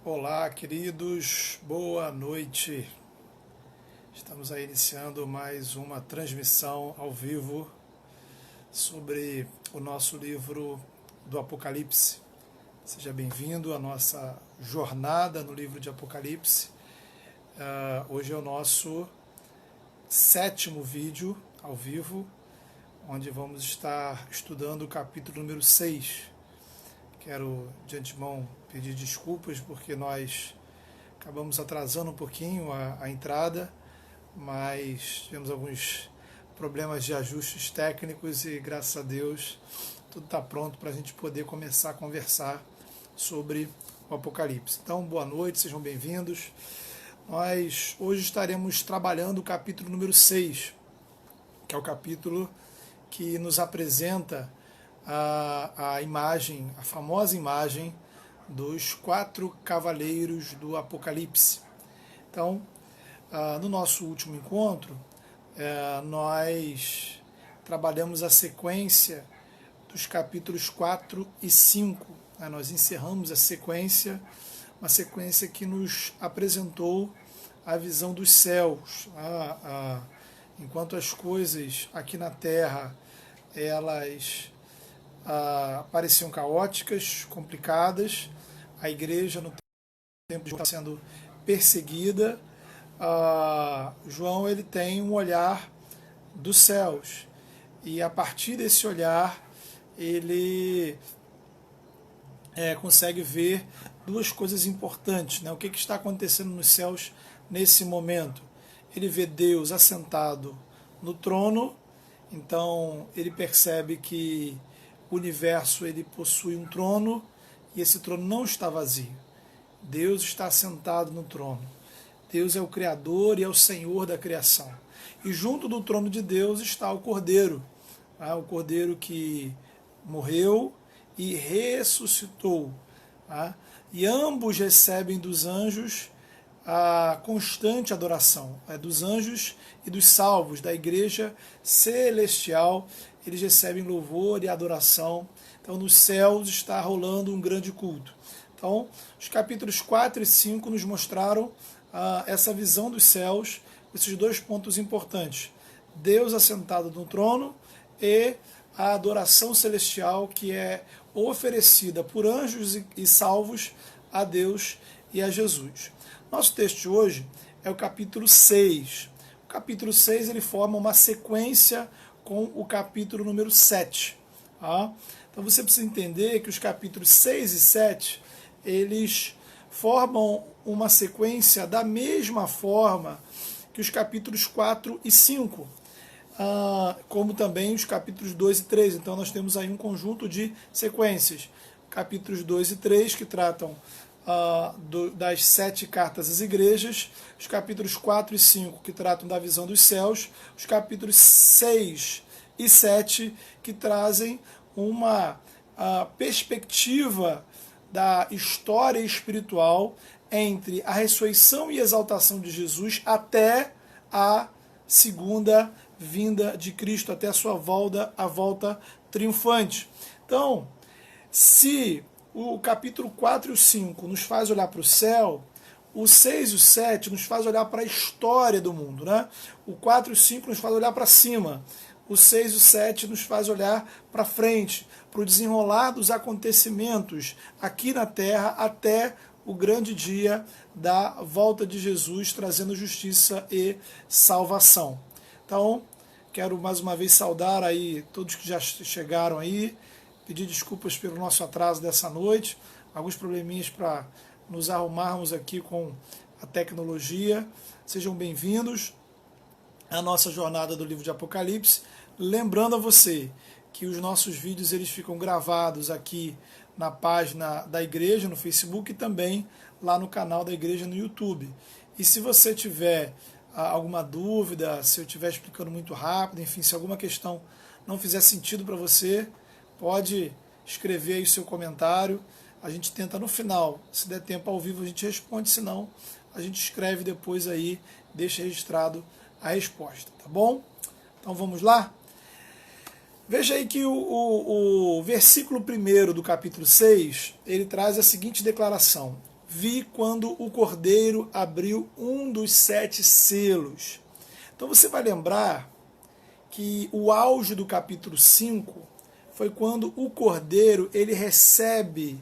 Olá, queridos, boa noite. Estamos aí iniciando mais uma transmissão ao vivo sobre o nosso livro do Apocalipse. Seja bem-vindo à nossa jornada no livro de Apocalipse. Hoje é o nosso 7º vídeo ao vivo, onde vamos estar estudando o capítulo número 6. Quero de antemão pedir desculpas porque nós acabamos atrasando um pouquinho a entrada, mas tivemos alguns problemas de ajustes técnicos e, graças a Deus, tudo está pronto para a gente poder começar a conversar sobre o Apocalipse. Então, boa noite, sejam bem-vindos. Nós hoje estaremos trabalhando o capítulo número 6, que é o capítulo que nos apresenta a imagem, a famosa imagem dos 4 cavaleiros do Apocalipse. Então, no nosso último encontro, nós trabalhamos a sequência dos capítulos 4 e 5. Nós encerramos a sequência, uma sequência que nos apresentou a visão dos céus. Enquanto as coisas aqui na Terra, elas pareciam caóticas, complicadas, a igreja no tempo de está sendo perseguida, João ele tem um olhar dos céus, e a partir desse olhar ele consegue ver duas coisas importantes, né? O que está acontecendo nos céus nesse momento? Ele vê Deus assentado no trono, então ele percebe que o universo ele possui um trono e esse trono não está vazio. Deus está sentado no trono. Deus é o Criador e é o Senhor da criação. E junto do trono de Deus está o Cordeiro, o Cordeiro que morreu e ressuscitou. E ambos recebem dos anjos a constante adoração, dos anjos e dos salvos, da igreja celestial. Eles recebem louvor e adoração. Então, nos céus está rolando um grande culto. Então, os capítulos 4 e 5 nos mostraram essa visão dos céus, esses dois pontos importantes. Deus assentado no trono e a adoração celestial que é oferecida por anjos e salvos a Deus e a Jesus. Nosso texto de hoje é o capítulo 6. O capítulo 6 ele forma uma sequência com o capítulo número 7. Então você precisa entender que os capítulos 6 e 7, eles formam uma sequência da mesma forma que os capítulos 4 e 5, como também os capítulos 2 e 3. Então nós temos aí um conjunto de sequências. Capítulos 2 e 3 que tratam das 7 cartas às igrejas, os capítulos 4 e 5 que tratam da visão dos céus, os capítulos 6 e 7 que trazem uma perspectiva da história espiritual entre a ressurreição e exaltação de Jesus até a segunda vinda de Cristo, até a sua volta triunfante. Então, se o capítulo 4 e o 5 nos faz olhar para o céu, o 6 e o 7 nos faz olhar para a história do mundo, né? O 4 e o 5 nos faz olhar para cima, o 6 e o 7 nos faz olhar para frente, para o desenrolar dos acontecimentos aqui na Terra até o grande dia da volta de Jesus, trazendo justiça e salvação. Então, quero mais uma vez saudar aí todos que já chegaram aí, pedir desculpas pelo nosso atraso dessa noite, alguns probleminhas para nos arrumarmos aqui com a tecnologia. Sejam bem-vindos à nossa jornada do livro de Apocalipse. Lembrando a você que os nossos vídeos eles ficam gravados aqui na página da igreja no Facebook e também lá no canal da igreja no YouTube. E se você tiver alguma dúvida, se eu estiver explicando muito rápido, enfim, se alguma questão não fizer sentido para você, pode escrever aí o seu comentário. A gente tenta no final, se der tempo ao vivo a gente responde, se não, a gente escreve depois aí, deixa registrado a resposta, tá bom? Então vamos lá? Veja aí que o versículo 1 do capítulo 6, ele traz a seguinte declaração: vi quando o Cordeiro abriu um dos 7 selos. Então você vai lembrar que o auge do capítulo 5 foi quando o Cordeiro ele recebe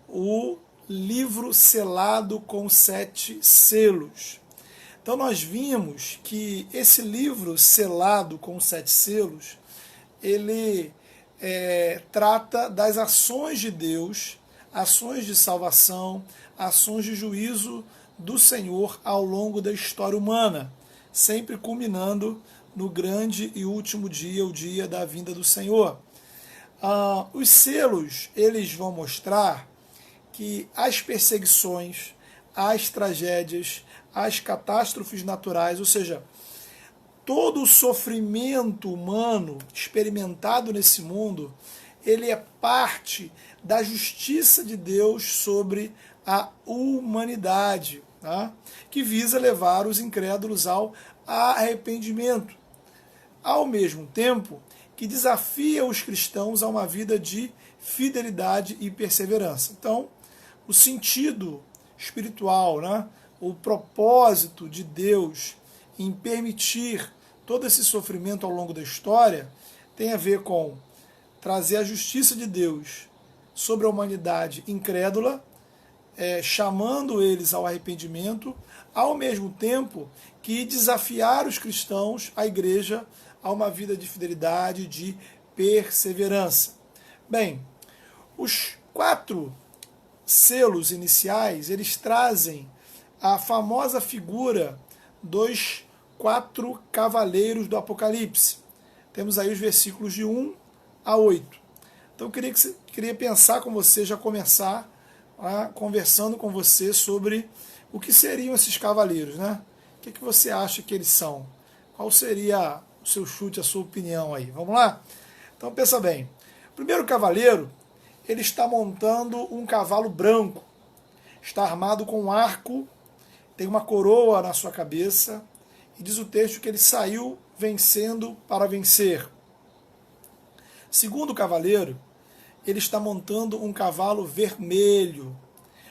o livro selado com 7 selos. Então nós vimos que esse livro selado com 7 selos, ele trata das ações de Deus, ações de salvação, ações de juízo do Senhor ao longo da história humana, sempre culminando no grande e último dia, o dia da vinda do Senhor. Os selos, eles vão mostrar que as perseguições, as tragédias, as catástrofes naturais, ou seja, todo o sofrimento humano experimentado nesse mundo, ele é parte da justiça de Deus sobre a humanidade, tá? Que visa levar os incrédulos ao arrependimento, ao mesmo tempo que desafia os cristãos a uma vida de fidelidade e perseverança. Então, o sentido espiritual, né? O propósito de Deus em permitir todo esse sofrimento ao longo da história tem a ver com trazer a justiça de Deus sobre a humanidade incrédula, chamando eles ao arrependimento, ao mesmo tempo que desafiar os cristãos, a igreja, a uma vida de fidelidade, de perseverança. Bem, os 4 selos iniciais, eles trazem a famosa figura dos 4 cavaleiros do Apocalipse. Temos aí os versículos de 1 a 8. Então eu queria pensar com você, já começar conversando com você sobre o que seriam esses cavaleiros, né? O que você acha que eles são? Qual seria o seu chute, a sua opinião aí? Vamos lá? Então pensa bem. O primeiro cavaleiro, ele está montando um cavalo branco, está armado com um arco, tem uma coroa na sua cabeça, e diz o texto que ele saiu vencendo para vencer. Segundo cavaleiro, ele está montando um cavalo vermelho,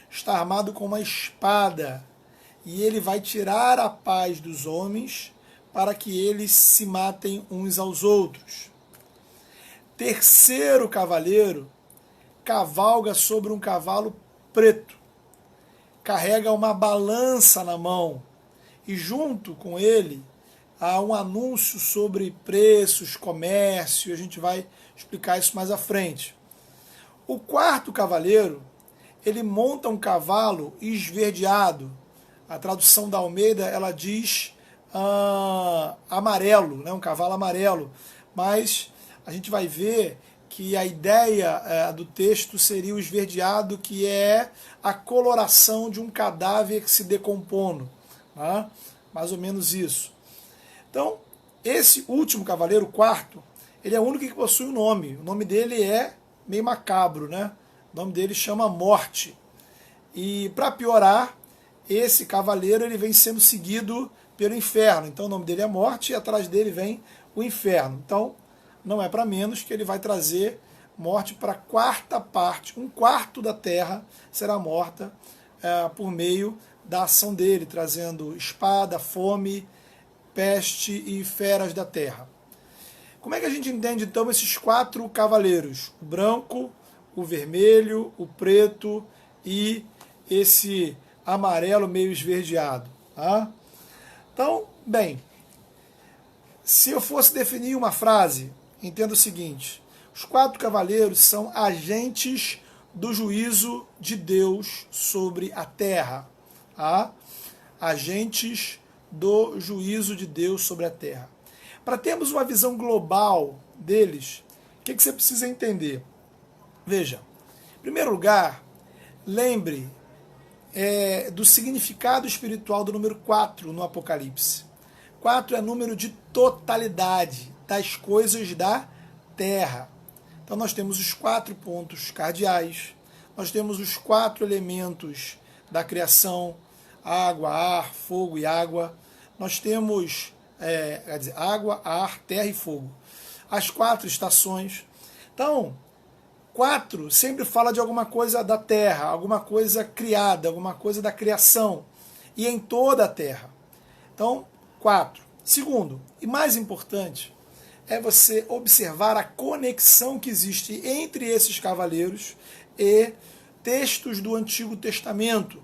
está armado com uma espada, e ele vai tirar a paz dos homens para que eles se matem uns aos outros. Terceiro cavaleiro cavalga sobre um cavalo preto, carrega uma balança na mão, e junto com ele há um anúncio sobre preços, comércio, e a gente vai explicar isso mais à frente. O quarto cavaleiro, ele monta um cavalo esverdeado. A tradução da Almeida, ela diz amarelo, né? Um cavalo amarelo. Mas a gente vai ver que a ideia do texto seria o esverdeado, que é a coloração de um cadáver se decompondo. Né? Mais ou menos isso. Então, esse último cavaleiro, o quarto, ele é o único que possui um nome. O nome dele é meio macabro, né? O nome dele chama Morte. E para piorar, esse cavaleiro ele vem sendo seguido pelo inferno. Então o nome dele é Morte e atrás dele vem o inferno. Então não é para menos que ele vai trazer morte para a quarta parte. 1/4 da terra será morta por meio da ação dele, trazendo espada, fome, peste e feras da terra. Como é que a gente entende então esses 4 cavaleiros? O branco, o vermelho, o preto e esse amarelo meio esverdeado. Tá? Então, bem, se eu fosse definir uma frase, entenda o seguinte: os 4 cavaleiros são agentes do juízo de Deus sobre a terra. Tá? Agentes do juízo de Deus sobre a terra. Para termos uma visão global deles, o que você precisa entender? Veja, em primeiro lugar, lembre do significado espiritual do número 4 no Apocalipse. 4 é número de totalidade das coisas da terra. Então nós temos os 4 pontos cardeais, nós temos os 4 elementos da criação, água, ar, fogo e água. Nós temos quer dizer, água, ar, terra e fogo. As 4 estações. Então, 4 sempre fala de alguma coisa da terra, alguma coisa criada, alguma coisa da criação, e em toda a terra. Então, 4. Segundo, e mais importante, é você observar a conexão que existe entre esses cavaleiros e textos do Antigo Testamento,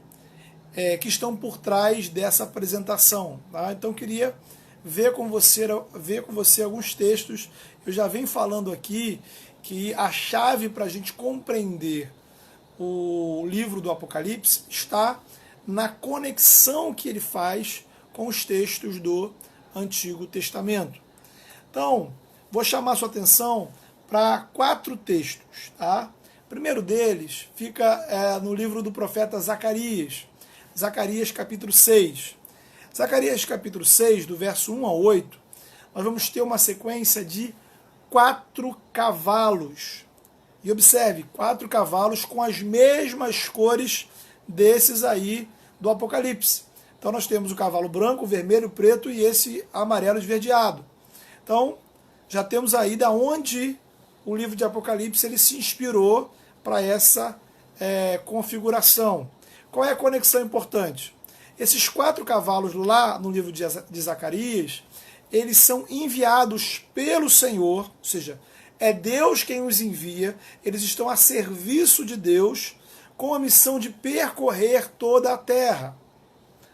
que estão por trás dessa apresentação. Tá? Então, queria ver com você alguns textos. Eu já venho falando aqui que a chave para a gente compreender o livro do Apocalipse está na conexão que ele faz com os textos do Antigo Testamento. Então, vou chamar sua atenção para 4 textos. Tá? O primeiro deles fica no livro do profeta Zacarias, Zacarias capítulo 6. Zacarias capítulo 6, do verso 1 a 8, nós vamos ter uma sequência de 4 cavalos. E observe, 4 cavalos com as mesmas cores desses aí do Apocalipse. Então nós temos o cavalo branco, vermelho, preto e esse amarelo esverdeado. Então já temos aí da onde o livro de Apocalipse ele se inspirou para essa configuração. Qual é a conexão importante? Esses 4 cavalos lá no livro de Zacarias, eles são enviados pelo Senhor, ou seja, é Deus quem os envia, eles estão a serviço de Deus, com a missão de percorrer toda a terra.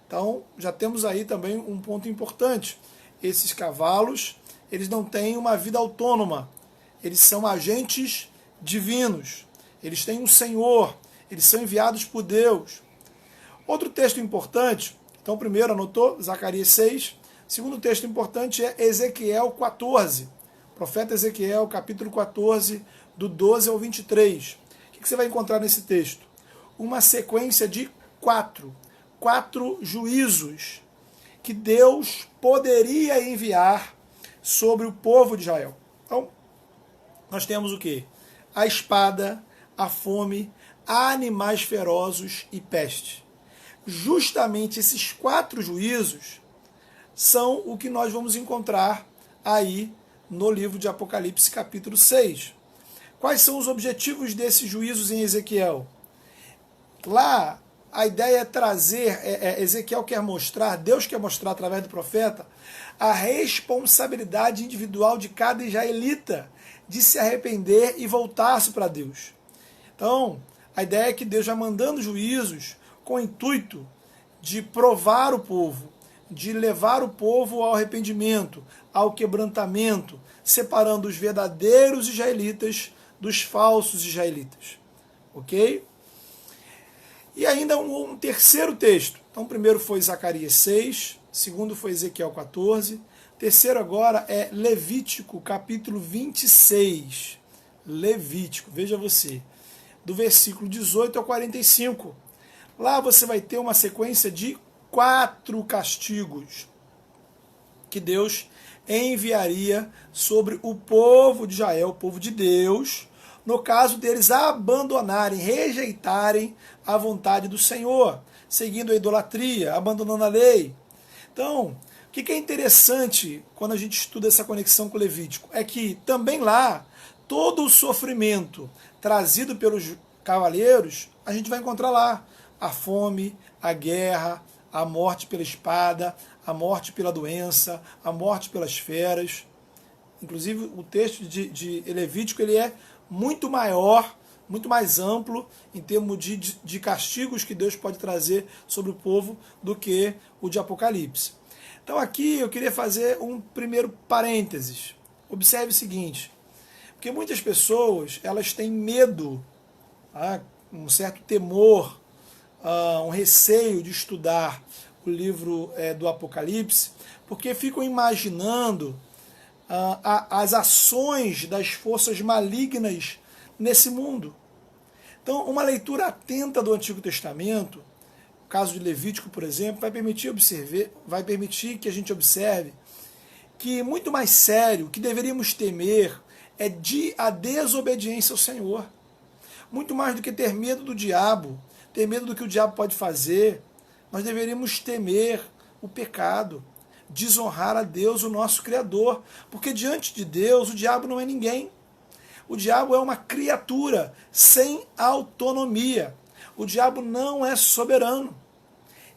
Então, já temos aí também um ponto importante. Esses cavalos, eles não têm uma vida autônoma, eles são agentes divinos, eles têm um Senhor, eles são enviados por Deus. Outro texto importante, então primeiro anotou, Zacarias 6, segundo texto importante é Ezequiel 14, profeta Ezequiel, capítulo 14, do 12 ao 23. O que você vai encontrar nesse texto? Uma sequência de 4 juízos que Deus poderia enviar sobre o povo de Israel. Então, nós temos o quê? A espada, a fome, animais ferozes e peste. Justamente esses 4 juízos são o que nós vamos encontrar aí no livro de Apocalipse, capítulo 6. Quais são os objetivos desses juízos em Ezequiel? Lá, a ideia é trazer, Ezequiel quer mostrar, Deus quer mostrar através do profeta, a responsabilidade individual de cada israelita de se arrepender e voltar-se para Deus. Então, a ideia é que Deus vai mandando juízos com o intuito de provar o povo, de levar o povo ao arrependimento, ao quebrantamento, separando os verdadeiros israelitas dos falsos israelitas. Ok? E ainda um terceiro texto. Então, o primeiro foi Zacarias 6, o segundo foi Ezequiel 14, o terceiro agora é Levítico, capítulo 26. Levítico, veja você, do versículo 18 ao 45. Lá você vai ter uma sequência de 4 castigos que Deus enviaria sobre o povo de Israel, o povo de Deus, no caso deles abandonarem, rejeitarem a vontade do Senhor, seguindo a idolatria, abandonando a lei. Então, o que é interessante quando a gente estuda essa conexão com o Levítico? É que também lá, todo o sofrimento trazido pelos cavaleiros, a gente vai encontrar lá. A fome, a guerra, a morte pela espada, a morte pela doença, a morte pelas feras. Inclusive, o texto de Levítico ele é muito maior, muito mais amplo em termos de castigos que Deus pode trazer sobre o povo do que o de Apocalipse. Então aqui eu queria fazer um primeiro parênteses. Observe o seguinte, porque muitas pessoas elas têm medo, um certo temor, um receio de estudar o livro do Apocalipse, porque ficam imaginando as ações das forças malignas nesse mundo. Então, uma leitura atenta do Antigo Testamento, o caso de Levítico, por exemplo, vai permitir que a gente observe que muito mais sério, o que deveríamos temer é a desobediência ao Senhor. Muito mais do que ter medo do diabo, ter medo do que o diabo pode fazer, nós deveríamos temer o pecado, desonrar a Deus, o nosso Criador, porque diante de Deus o diabo não é ninguém. O diabo é uma criatura sem autonomia. O diabo não é soberano.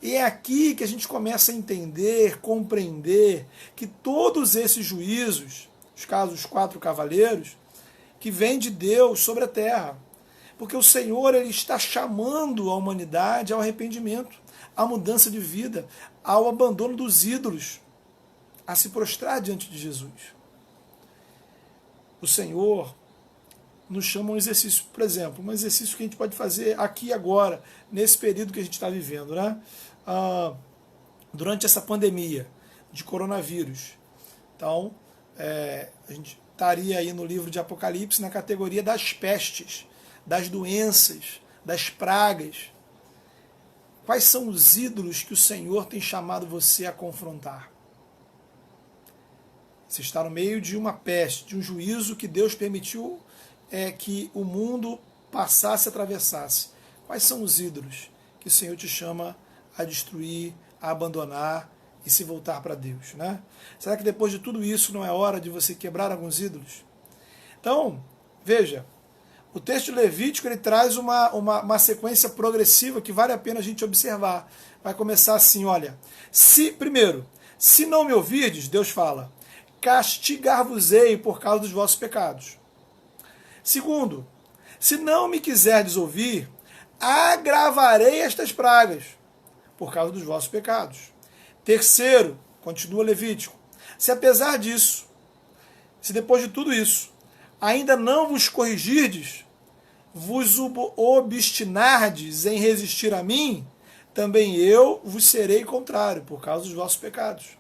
E é aqui que a gente começa a entender, compreender que todos esses juízos, os casos dos 4 cavaleiros, que vêm de Deus sobre a terra. Porque o Senhor ele está chamando a humanidade ao arrependimento, à mudança de vida, ao abandono dos ídolos, a se prostrar diante de Jesus. O Senhor nos chama a um exercício, por exemplo, um exercício que a gente pode fazer aqui e agora, nesse período que a gente está vivendo, né? Durante essa pandemia de coronavírus. Então, a gente estaria aí no livro de Apocalipse na categoria das pestes, das doenças, das pragas. Quais são os ídolos que o Senhor tem chamado você a confrontar? Você está no meio de uma peste, de um juízo que Deus permitiu que o mundo passasse, atravessasse. Quais são os ídolos que o Senhor te chama a destruir, a abandonar e se voltar para Deus, né? Será que depois de tudo isso não é hora de você quebrar alguns ídolos? Então, veja, o texto de Levítico ele traz uma sequência progressiva que vale a pena a gente observar. Vai começar assim, olha, primeiro, se não me ouvirdes, Deus fala, castigar-vos-ei por causa dos vossos pecados. Segundo, se não me quiserdes ouvir, agravarei estas pragas por causa dos vossos pecados. Terceiro, continua Levítico, se apesar disso, se depois de tudo isso, ainda não vos corrigirdes, vos obstinardes em resistir a mim, também eu vos serei contrário, por causa dos vossos pecados.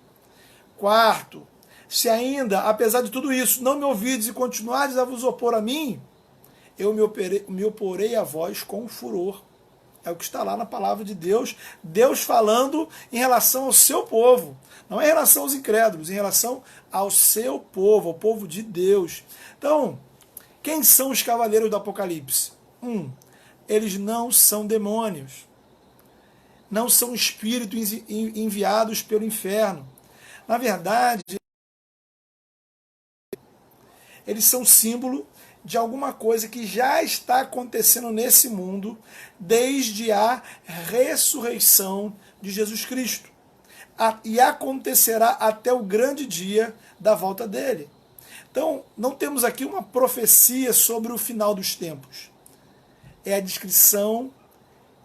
Quarto, se ainda, apesar de tudo isso, não me ouvirdes e continuardes a vos opor a mim, eu me oporei a vós com furor. É o que está lá na palavra de Deus, Deus falando em relação ao seu povo, não em relação aos incrédulos, em relação ao seu povo, ao povo de Deus. Então, quem são os cavaleiros do Apocalipse? Eles não são demônios, não são espíritos enviados pelo inferno. Na verdade, eles são símbolo de alguma coisa que já está acontecendo nesse mundo desde a ressurreição de Jesus Cristo. E acontecerá até o grande dia da volta dele. Então, não temos aqui uma profecia sobre o final dos tempos. É a descrição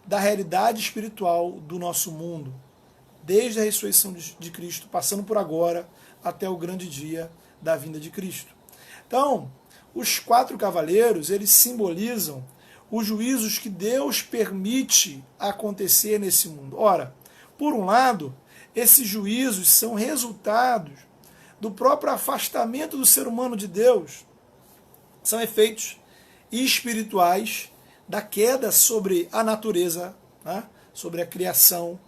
da realidade espiritual do nosso mundo, desde a ressurreição de Cristo, passando por agora, até o grande dia da vinda de Cristo. Então, os 4 cavaleiros, eles simbolizam os juízos que Deus permite acontecer nesse mundo. Ora, por um lado, esses juízos são resultados do próprio afastamento do ser humano de Deus. São efeitos espirituais da queda sobre a natureza, né? Sobre a criação.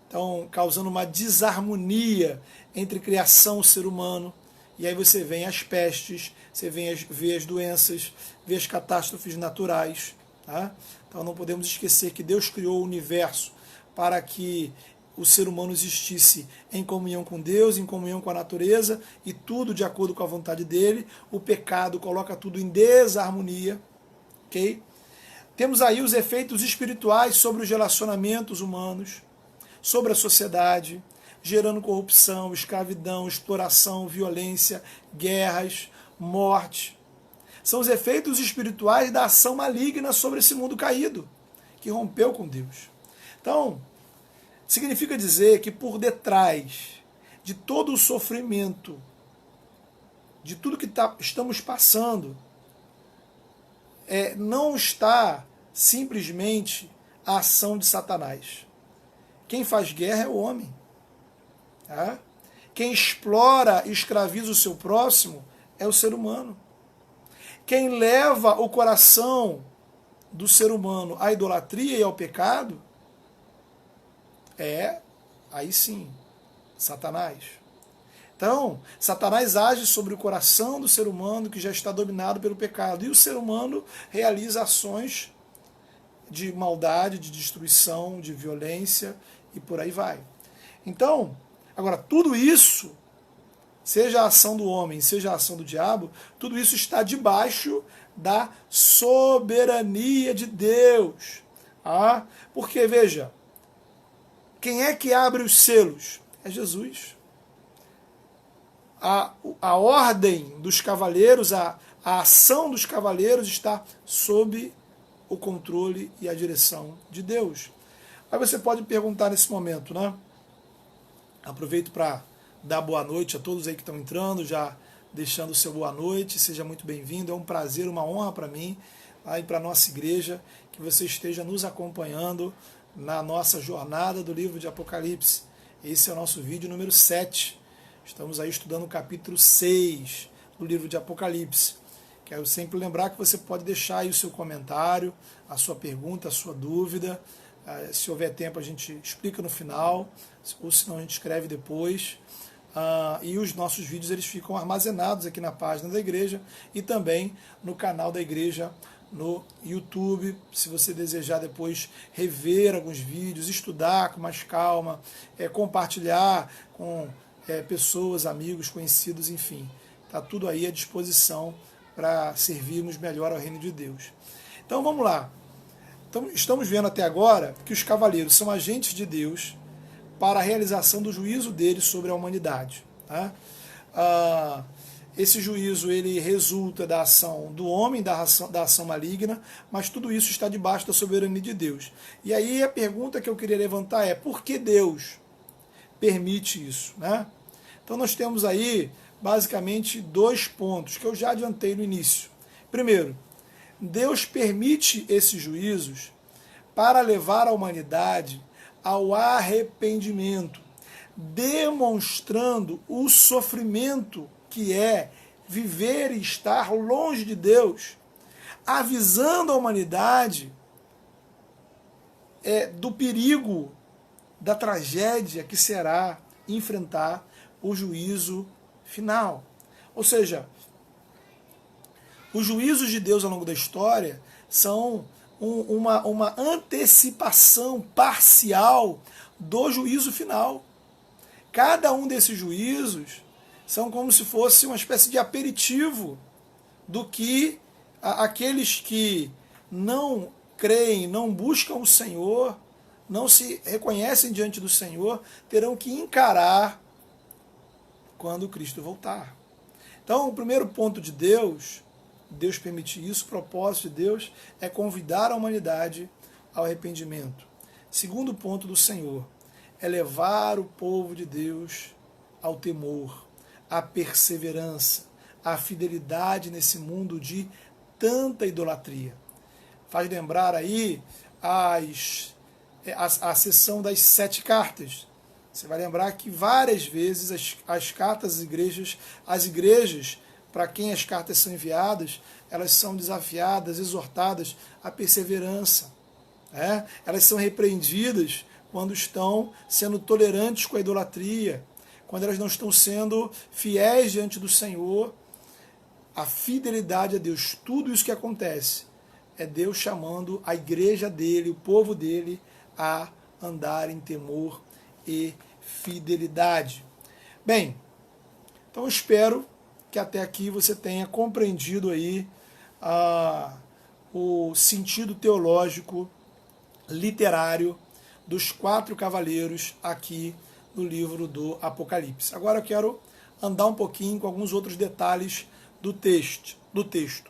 Então, causando uma desarmonia entre criação e ser humano. E aí você vê as pestes, você vê as doenças, vê as catástrofes naturais. Tá? Então não podemos esquecer que Deus criou o universo para que o ser humano existisse em comunhão com Deus, em comunhão com a natureza, e tudo de acordo com a vontade dele. O pecado coloca tudo em desarmonia. Okay? Temos aí os efeitos espirituais sobre os relacionamentos humanos, sobre a sociedade, gerando corrupção, escravidão, exploração, violência, guerras, morte. São os efeitos espirituais da ação maligna sobre esse mundo caído, que rompeu com Deus. Então, significa dizer que por detrás de todo o sofrimento, de tudo que estamos passando, não está simplesmente a ação de Satanás. Quem faz guerra é o homem. Tá? Quem explora e escraviza o seu próximo é o ser humano. Quem leva o coração do ser humano à idolatria e ao pecado aí sim, Satanás. Então, Satanás age sobre o coração do ser humano que já está dominado pelo pecado. E o ser humano realiza ações de maldade, de destruição, de violência e por aí vai. Então, agora, tudo isso seja a ação do homem, seja a ação do diabo, tudo isso está debaixo da soberania de Deus. Ah, porque, veja, quem é que abre os selos? É Jesus. A ordem dos cavaleiros, a ação dos cavaleiros está sob o controle e a direção de Deus. Aí você pode perguntar nesse momento, né? Aproveito para dar boa noite a todos aí que estão entrando, já deixando o seu boa noite, seja muito bem-vindo, é um prazer, uma honra para mim, aí para a nossa igreja, que você esteja nos acompanhando na nossa jornada do livro de Apocalipse. Esse é o nosso vídeo número 7. Estamos aí estudando o capítulo 6 do livro de Apocalipse. Quero sempre lembrar que você pode deixar aí o seu comentário, a sua pergunta, a sua dúvida. Se houver tempo a gente explica no final, ou se não a gente escreve depois. E os nossos vídeos eles ficam armazenados aqui na página da igreja e também no canal da igreja no YouTube, se você desejar depois rever alguns vídeos, estudar com mais calma, compartilhar com pessoas, amigos, conhecidos, enfim. Está tudo aí à disposição para servirmos melhor ao reino de Deus. Então vamos lá. Então, estamos vendo até agora que os cavaleiros são agentes de Deus para a realização do juízo dele sobre a humanidade. Tá? Esse juízo ele resulta da ação do homem, da ação maligna, mas tudo isso está debaixo da soberania de Deus. E aí a pergunta que eu queria levantar é: por que Deus permite isso? Né? Então nós temos aí basicamente 2 pontos que eu já adiantei no início. Primeiro, Deus permite esses juízos para levar a humanidade ao arrependimento, demonstrando o sofrimento que é viver e estar longe de Deus, avisando a humanidade do perigo, da tragédia que será enfrentar o juízo final. Ou seja, os juízos de Deus ao longo da história são uma antecipação parcial do juízo final. Cada um desses juízos são como se fosse uma espécie de aperitivo do que aqueles que não creem, não buscam o Senhor, não se reconhecem diante do Senhor, terão que encarar quando Cristo voltar. Então, o primeiro ponto de Deus permitir isso, o propósito de Deus é convidar a humanidade ao arrependimento. Segundo ponto do Senhor é levar o povo de Deus ao temor, à perseverança, à fidelidade nesse mundo de tanta idolatria. Faz lembrar aí a sessão das 7 cartas. Você vai lembrar que várias vezes as cartas as igrejas, para quem as cartas são enviadas, elas são desafiadas, exortadas à perseverança. Elas são repreendidas quando estão sendo tolerantes com a idolatria, quando elas não estão sendo fiéis diante do Senhor. A fidelidade a Deus, tudo isso que acontece, é Deus chamando a igreja dele, o povo dele, a andar em temor e fidelidade. Bem, então eu espero que até aqui você tenha compreendido aí o sentido teológico, literário dos 4 cavaleiros aqui no livro do Apocalipse. Agora eu quero andar um pouquinho com alguns outros detalhes do texto.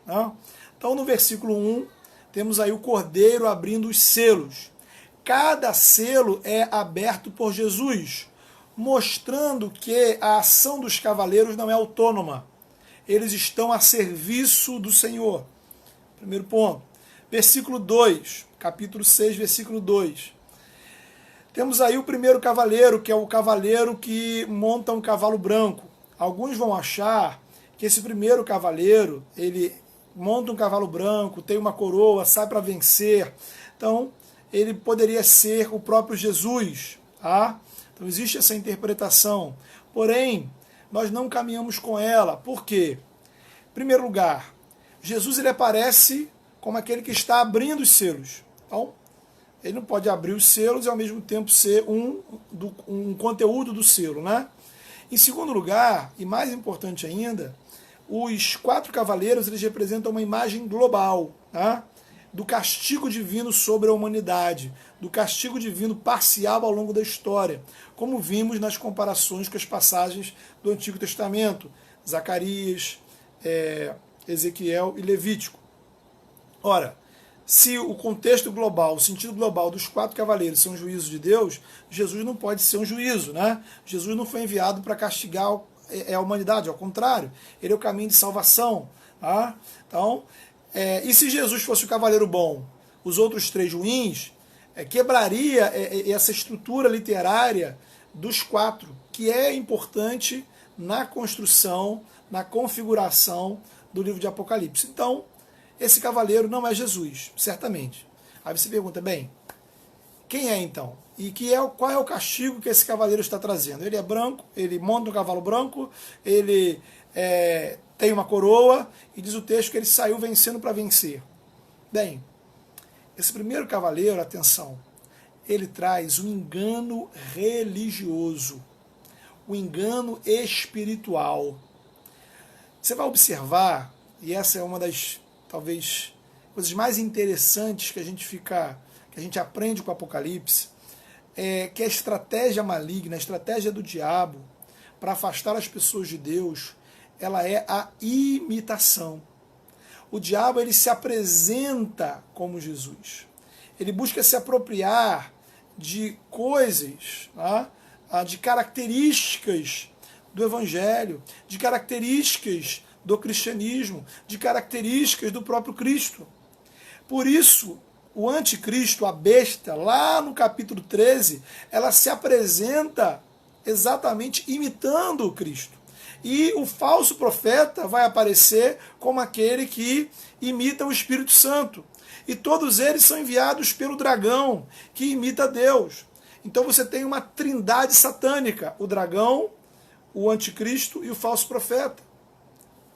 Né? Então no versículo 1 temos aí o cordeiro abrindo os selos. Cada selo é aberto por Jesus, mostrando que a ação dos cavaleiros não é autônoma. Eles estão a serviço do Senhor. Primeiro ponto. Versículo 2, capítulo 6, versículo 2. Temos aí o primeiro cavaleiro, que é o cavaleiro que monta um cavalo branco. Alguns vão achar que esse primeiro cavaleiro, ele monta um cavalo branco, tem uma coroa, sai para vencer. Então, ele poderia ser o próprio Jesus. Tá? Então, existe essa interpretação. Porém, nós não caminhamos com ela. Por quê? Em primeiro lugar, Jesus ele aparece como aquele que está abrindo os selos. Então, ele não pode abrir os selos e ao mesmo tempo ser um conteúdo do selo, né? Em segundo lugar, e mais importante ainda, os 4 cavaleiros eles representam uma imagem global, tá? Do castigo divino sobre a humanidade, do castigo divino parcial ao longo da história, como vimos nas comparações com as passagens do Antigo Testamento, Zacarias, Ezequiel e Levítico. Ora, se o contexto global, o sentido global dos 4 cavaleiros são juízos de Deus, Jesus não pode ser um juízo, né? Jesus não foi enviado para castigar a humanidade, ao contrário, ele é o caminho de salvação. Tá? Então, e se Jesus fosse o cavaleiro bom, os outros 3 ruins, quebraria essa estrutura literária dos 4, que é importante na construção, na configuração do livro de Apocalipse. Então, esse cavaleiro não é Jesus, certamente. Aí você pergunta, bem, quem é então? E qual é o castigo que esse cavaleiro está trazendo? Ele é branco, ele monta um cavalo branco, ele tem uma coroa, e diz o texto que ele saiu vencendo para vencer. Bem, esse primeiro cavaleiro, atenção, ele traz um engano religioso, um engano espiritual. Você vai observar, e essa é uma das, talvez, coisas mais interessantes que a gente aprende com o Apocalipse, que a estratégia maligna, a estratégia do diabo para afastar as pessoas de Deus, ela é a imitação. O diabo ele se apresenta como Jesus. Ele busca se apropriar de coisas, de características do Evangelho, de características do cristianismo, de características do próprio Cristo. Por isso, o anticristo, a besta, lá no capítulo 13, ela se apresenta exatamente imitando o Cristo. E o falso profeta vai aparecer como aquele que imita o Espírito Santo. E todos eles são enviados pelo dragão, que imita Deus. Então você tem uma trindade satânica, o dragão, o anticristo e o falso profeta.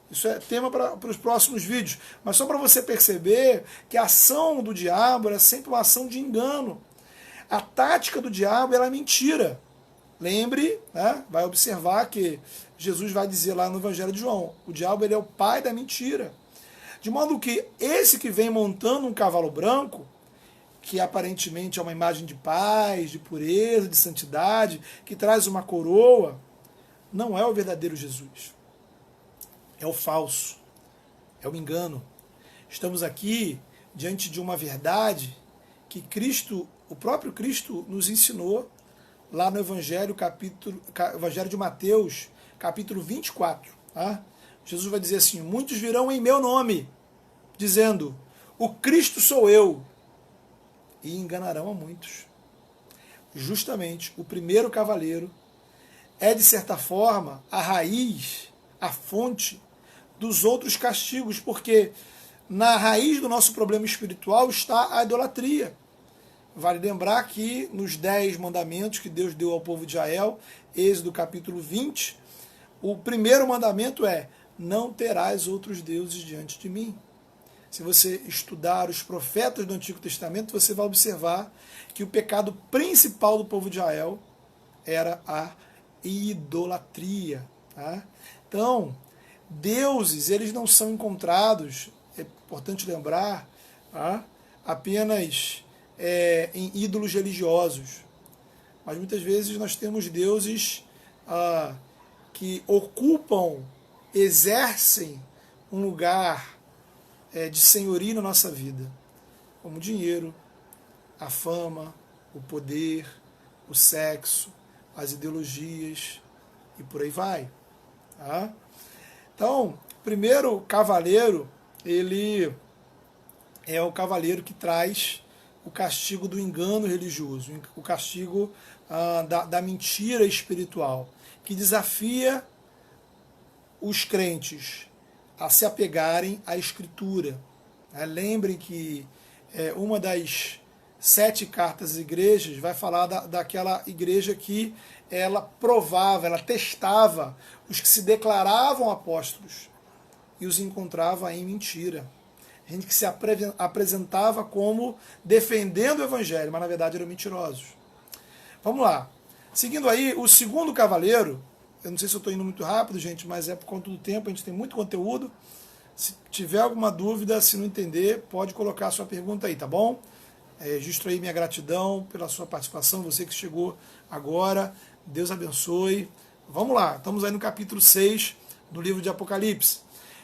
Isso é tema para os próximos vídeos. Mas só para você perceber que a ação do diabo é sempre uma ação de engano. A tática do diabo é mentira. Lembre, vai observar que Jesus vai dizer lá no Evangelho de João, o diabo ele é o pai da mentira. De modo que esse que vem montando um cavalo branco, que aparentemente é uma imagem de paz, de pureza, de santidade, que traz uma coroa, não é o verdadeiro Jesus. É o falso, é o engano. Estamos aqui diante de uma verdade que Cristo, o próprio Cristo nos ensinou lá no Evangelho de Mateus, capítulo 24. Tá? Jesus vai dizer assim, muitos virão em meu nome, dizendo, o Cristo sou eu, e enganarão a muitos. Justamente, o primeiro cavaleiro é, de certa forma, a raiz, a fonte dos outros castigos, porque na raiz do nosso problema espiritual está a idolatria. Vale lembrar que nos 10 mandamentos que Deus deu ao povo de Israel, Êxodo capítulo 20, o primeiro mandamento é, não terás outros deuses diante de mim. Se você estudar os profetas do Antigo Testamento, você vai observar que o pecado principal do povo de Israel era a idolatria. Tá? Então, deuses, eles não são encontrados, é importante lembrar, apenas em ídolos religiosos. Mas muitas vezes nós temos deuses que ocupam, exercem um lugar de senhorio na nossa vida, como o dinheiro, a fama, o poder, o sexo, as ideologias e por aí vai. Tá? Então, o primeiro cavaleiro, ele é o cavaleiro que traz o castigo do engano religioso, o castigo da mentira espiritual, que desafia os crentes a se apegarem à Escritura. Lembrem que uma das 7 cartas às igrejas vai falar daquela igreja que ela provava, ela testava os que se declaravam apóstolos e os encontrava em mentira. Gente que se apresentava como defendendo o evangelho, mas na verdade eram mentirosos. Vamos lá. Seguindo aí, o segundo cavaleiro, Eu não sei se eu estou indo muito rápido, gente, mas é por conta do tempo, a gente tem muito conteúdo. Se tiver alguma dúvida, se não entender, pode colocar a sua pergunta aí, tá bom? Registro aí minha gratidão pela sua participação, você que chegou agora. Deus abençoe. Vamos lá, estamos aí no capítulo 6 do livro de Apocalipse.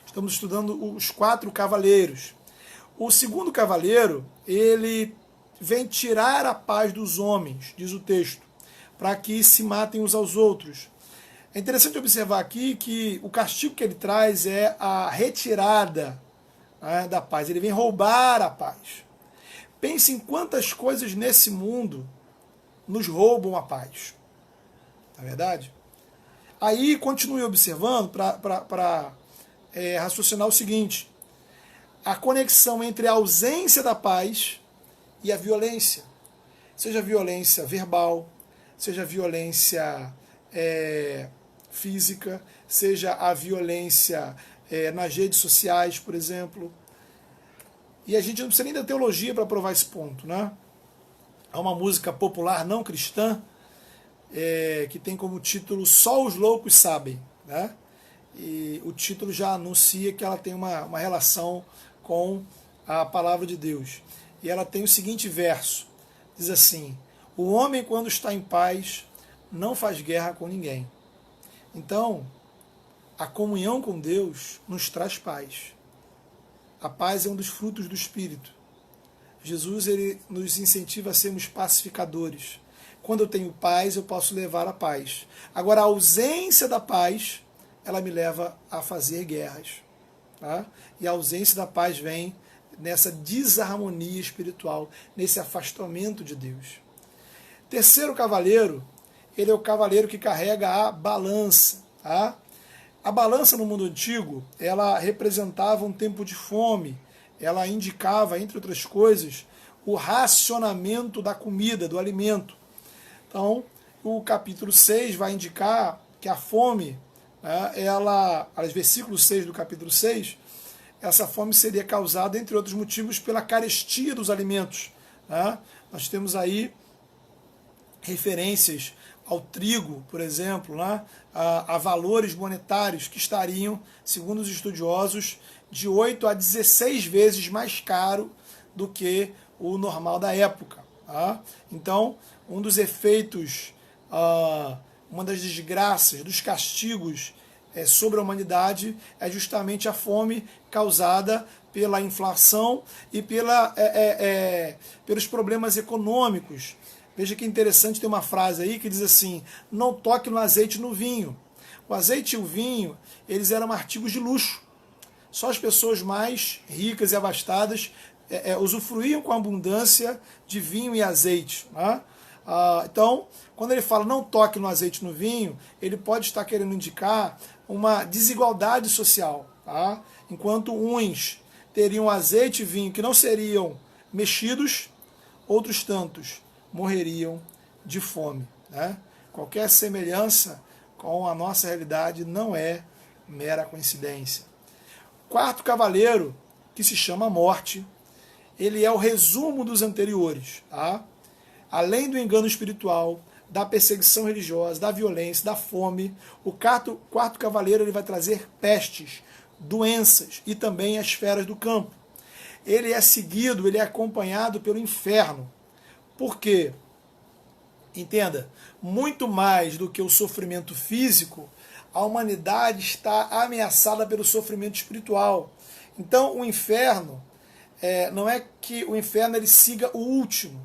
Estamos estudando os 4 cavaleiros. O segundo cavaleiro, ele vem tirar a paz dos homens, diz o texto, para que se matem uns aos outros. É interessante observar aqui que o castigo que ele traz é a retirada, né, da paz. Ele vem roubar a paz. Pense em quantas coisas nesse mundo nos roubam a paz. Não é verdade? Aí continue observando para raciocinar o seguinte: a conexão entre a ausência da paz e a violência. Seja violência verbal, seja violência física, seja a violência nas redes sociais, por exemplo. E a gente não precisa nem da teologia para provar esse ponto, né? Há uma música popular não cristã que tem como título Só os Loucos Sabem, né? E o título já anuncia que ela tem uma relação com a palavra de Deus. E ela tem o seguinte verso, diz assim: o homem, quando está em paz, não faz guerra com ninguém. Então, a comunhão com Deus nos traz paz. A paz é um dos frutos do Espírito. Jesus, ele nos incentiva a sermos pacificadores. Quando eu tenho paz, eu posso levar a paz. Agora, a ausência da paz, ela me leva a fazer guerras. Tá? E a ausência da paz vem nessa desarmonia espiritual, nesse afastamento de Deus. Terceiro cavaleiro, ele é o cavaleiro que carrega a balança. Tá? A balança no mundo antigo, ela representava um tempo de fome, ela indicava, entre outras coisas, o racionamento da comida, do alimento. Então, o capítulo 6 vai indicar que a fome, né, versículo 6 do capítulo 6, essa fome seria causada, entre outros motivos, pela carestia dos alimentos. Né? Nós temos aí referências ao trigo, por exemplo, né? a valores monetários que estariam, segundo os estudiosos, de 8 a 16 vezes mais caro do que o normal da época. Tá? Então, um dos efeitos, uma das desgraças, dos castigos sobre a humanidade é justamente a fome causada pela inflação e pelos problemas econômicos. Veja que interessante, tem uma frase aí que diz assim: não toque no azeite e no vinho. O azeite e o vinho, eles eram artigos de luxo. Só as pessoas mais ricas e abastadas usufruíam com abundância de vinho e azeite. Né? Então, quando ele fala não toque no azeite e no vinho, ele pode estar querendo indicar uma desigualdade social. Tá? Enquanto uns teriam azeite e vinho que não seriam mexidos, outros tantos morreriam de fome. Né? Qualquer semelhança com a nossa realidade não é mera coincidência. Quarto cavaleiro, que se chama Morte, ele é o resumo dos anteriores. Tá? Além do engano espiritual, da perseguição religiosa, da violência, da fome, o quarto cavaleiro ele vai trazer pestes, doenças e também as feras do campo. Ele é seguido, ele é acompanhado pelo inferno. Por quê? Entenda, muito mais do que o sofrimento físico, a humanidade está ameaçada pelo sofrimento espiritual. Então, o inferno, não é que o inferno ele siga o último,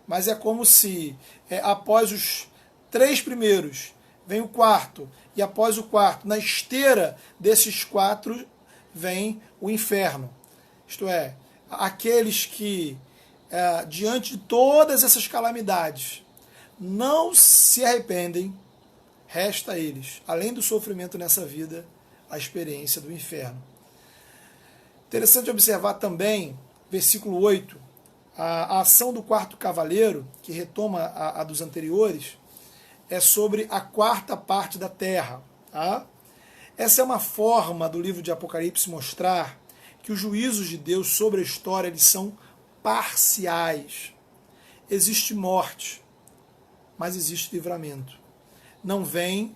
mas é como se após os 3 primeiros vem o quarto, e após o quarto, na esteira desses 4, vem o inferno. Isto é, aqueles que, diante de todas essas calamidades, não se arrependem, resta a eles, além do sofrimento nessa vida, a experiência do inferno. Interessante observar também, versículo 8, a ação do quarto cavaleiro, que retoma a dos anteriores, é sobre a quarta parte da terra. Tá? Essa é uma forma do livro de Apocalipse mostrar que os juízos de Deus sobre a história eles são parciais. Existe morte, mas existe livramento. Não vem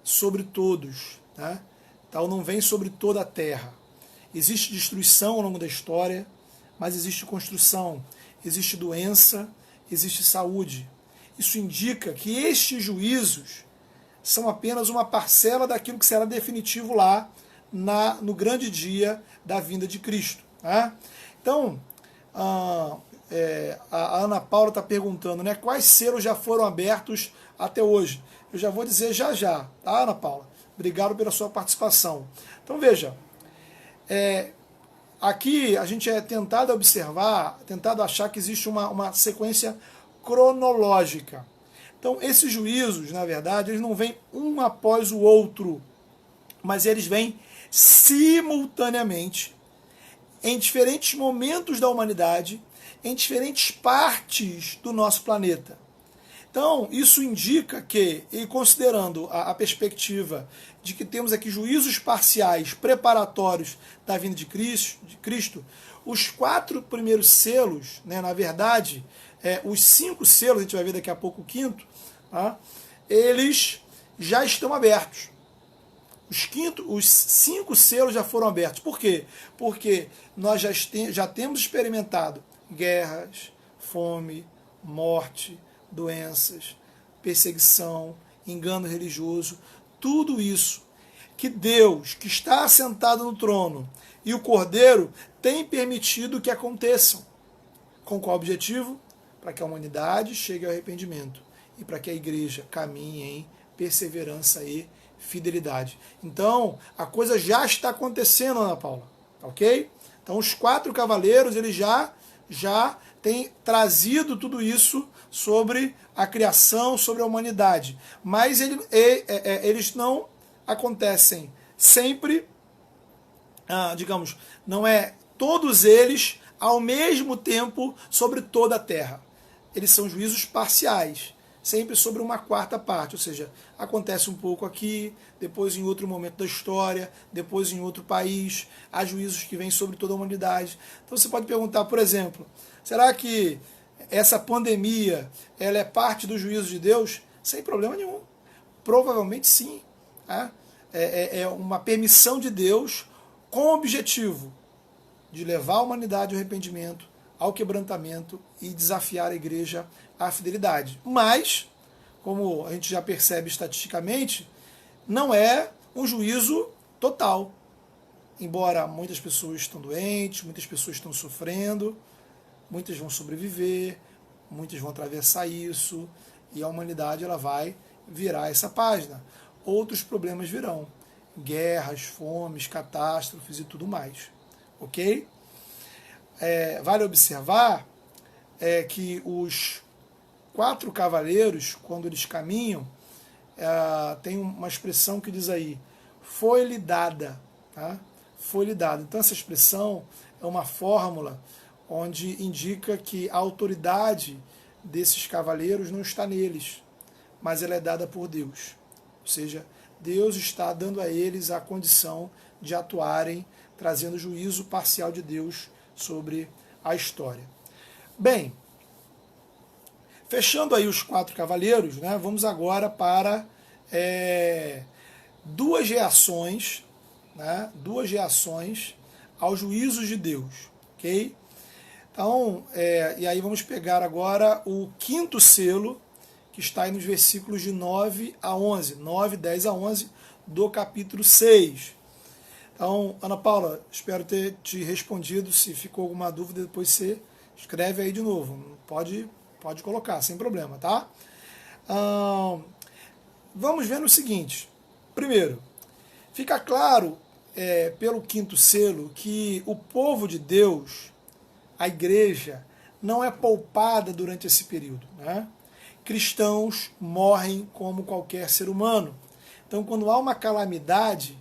sobre todos, né? Então não vem sobre toda a terra. Existe destruição ao longo da história, mas existe construção, existe doença, existe saúde. Isso indica que estes juízos são apenas uma parcela daquilo que será definitivo lá no grande dia da vinda de Cristo. Né? Então, a Ana Paula está perguntando, né, quais selos já foram abertos até hoje. Eu já vou dizer já, tá, Ana Paula? Obrigado pela sua participação. Então, veja, aqui a gente é tentado observar, tentado achar que existe uma sequência cronológica. Então, esses juízos, na verdade, eles não vêm um após o outro, mas eles vêm simultaneamente, em diferentes momentos da humanidade, em diferentes partes do nosso planeta. Então, isso indica que, e considerando a perspectiva de que temos aqui juízos parciais preparatórios da vinda de Cristo, os 4 primeiros selos, né, na verdade, os 5 selos, a gente vai ver daqui a pouco o 5º, tá, eles já estão abertos. Os 5 selos já foram abertos. Por quê? Porque nós já temos experimentado guerras, fome, morte, doenças, perseguição, engano religioso, tudo isso que Deus, que está assentado no trono, e o Cordeiro têm permitido que aconteçam. Com qual objetivo? Para que a humanidade chegue ao arrependimento e para que a igreja caminhe em perseverança e fidelidade. Então, a coisa já está acontecendo, Ana Paula, ok? Então, os 4 cavaleiros, eles já têm trazido tudo isso sobre a criação, sobre a humanidade. Mas eles não acontecem sempre, digamos, não é todos eles ao mesmo tempo sobre toda a terra. Eles são juízos parciais, sempre sobre uma 4ª parte, ou seja, acontece um pouco aqui, depois em outro momento da história, depois em outro país, há juízos que vêm sobre toda a humanidade. Então você pode perguntar, por exemplo, será que essa pandemia ela é parte do juízo de Deus? Sem problema nenhum. Provavelmente sim. Tá? É uma permissão de Deus com o objetivo de levar a humanidade ao arrependimento, ao quebrantamento e desafiar a igreja à fidelidade. Mas, como a gente já percebe estatisticamente, não é um juízo total. Embora muitas pessoas estão doentes, muitas pessoas estão sofrendo, muitas vão sobreviver, muitas vão atravessar isso, e a humanidade ela vai virar essa página. Outros problemas virão, guerras, fomes, catástrofes e tudo mais. Ok? Vale observar que os 4 cavaleiros, quando eles caminham, tem uma expressão que diz aí, foi-lhe dada. Tá? Foi-lhe dada. Então essa expressão é uma fórmula onde indica que a autoridade desses cavaleiros não está neles, mas ela é dada por Deus. Ou seja, Deus está dando a eles a condição de atuarem, trazendo juízo parcial de Deus sobre a história. Bem, fechando aí os 4 cavaleiros, né, vamos agora para 2 reações, né, 2 reações aos juízos de Deus. Ok? Então, e aí vamos pegar agora o 5º selo, que está aí nos versículos de 9 a 11, 9, 10 a 11 do capítulo 6. Então, Ana Paula, espero ter te respondido. Se ficou alguma dúvida, depois você escreve aí de novo. Pode colocar, sem problema, tá? Vamos ver o seguinte. Primeiro, fica claro pelo 5º selo que o povo de Deus, a igreja, não é poupada durante esse período. Né? Cristãos morrem como qualquer ser humano. Então, quando há uma calamidade,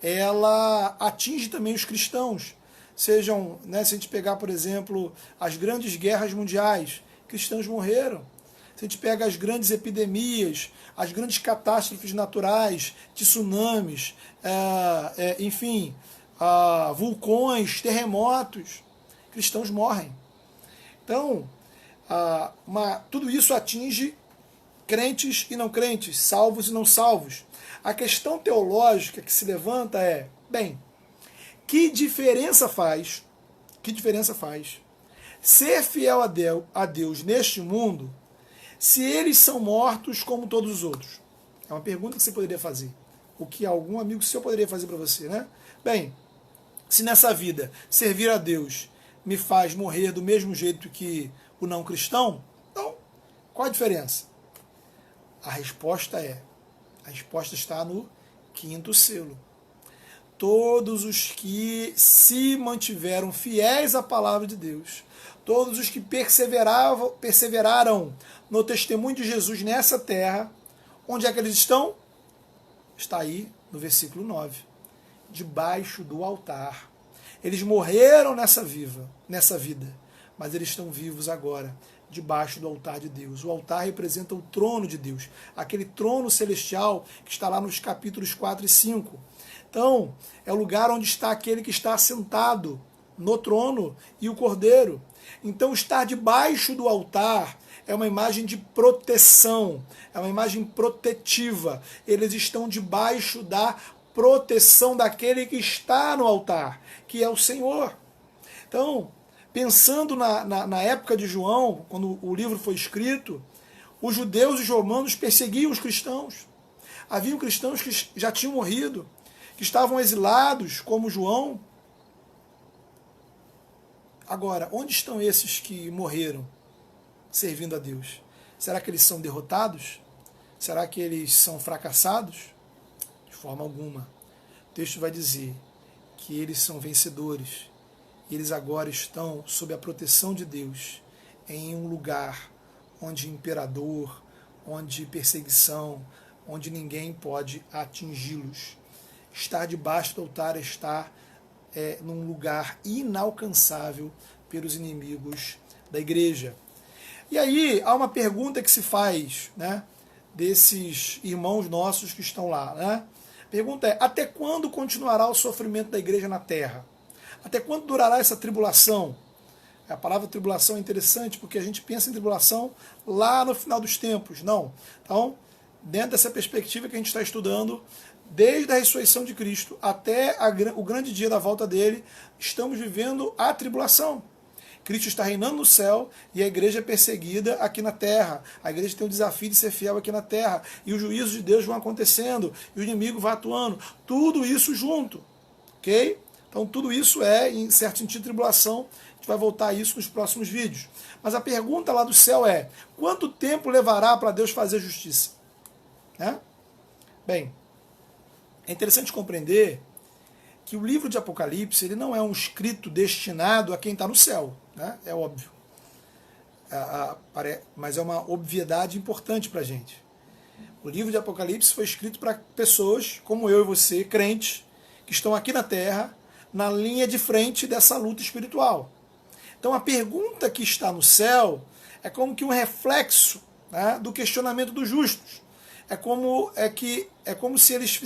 ela atinge também os cristãos. Sejam, né, se a gente pegar, por exemplo, as grandes guerras mundiais, cristãos morreram. Se a gente pega as grandes epidemias, as grandes catástrofes naturais, tsunamis, enfim, vulcões, terremotos, cristãos morrem. Então, tudo isso atinge crentes e não crentes, salvos e não salvos. A questão teológica que se levanta é, bem, que diferença faz ser fiel a Deus neste mundo se eles são mortos como todos os outros? É uma pergunta que você poderia fazer. O que algum amigo seu poderia fazer para você, né? Bem, se nessa vida servir a Deus me faz morrer do mesmo jeito que o não cristão, então qual a diferença? A resposta está no quinto selo. Todos os que se mantiveram fiéis à palavra de Deus, todos os que perseveraram no testemunho de Jesus nessa terra, onde é que eles estão? Está aí no versículo 9, debaixo do altar. Eles morreram nessa vida, mas eles estão vivos agora, debaixo do altar de Deus. O altar representa o trono de Deus, aquele trono celestial que está lá nos capítulos 4 e 5. Então, é o lugar onde está aquele que está assentado no trono e o Cordeiro. Então, estar debaixo do altar é uma imagem de proteção, é uma imagem protetiva. Eles estão debaixo da proteção daquele que está no altar, que é o Senhor. Então, pensando na época de João, quando o livro foi escrito, os judeus e os romanos perseguiam os cristãos. Haviam cristãos que já tinham morrido, que estavam exilados, como João. Agora, onde estão esses que morreram servindo a Deus? Será que eles são derrotados? Será que eles são fracassados? De forma alguma. O texto vai dizer que eles são vencedores. Eles agora estão sob a proteção de Deus, em um lugar onde imperador, onde perseguição, onde ninguém pode atingi-los. Estar debaixo do altar é estar num lugar inalcançável pelos inimigos da igreja. E aí há uma pergunta que se faz, né, desses irmãos nossos que estão lá, né? A pergunta é: até quando continuará o sofrimento da igreja na terra? Até quando durará essa tribulação? A palavra tribulação é interessante porque a gente pensa em tribulação lá no final dos tempos. Não. Então, dentro dessa perspectiva que a gente está estudando, desde a ressurreição de Cristo até o grande dia da volta dele, estamos vivendo a tribulação. Cristo está reinando no céu e a igreja é perseguida aqui na terra. A igreja tem o desafio de ser fiel aqui na terra. E os juízos de Deus vão acontecendo e o inimigo vai atuando. Tudo isso junto. Ok? Então tudo isso é, em certo sentido, tribulação. A gente vai voltar a isso nos próximos vídeos. Mas a pergunta lá do céu é: quanto tempo levará para Deus fazer justiça? Né? Bem, é interessante compreender que o livro de Apocalipse ele não é um escrito destinado a quem está no céu, né? É óbvio. Mas é uma obviedade importante para a gente. O livro de Apocalipse foi escrito para pessoas como eu e você, crentes, que estão aqui na Terra, na linha de frente dessa luta espiritual. Então a pergunta que está no céu é como que um reflexo, né, do questionamento dos justos. É como se eles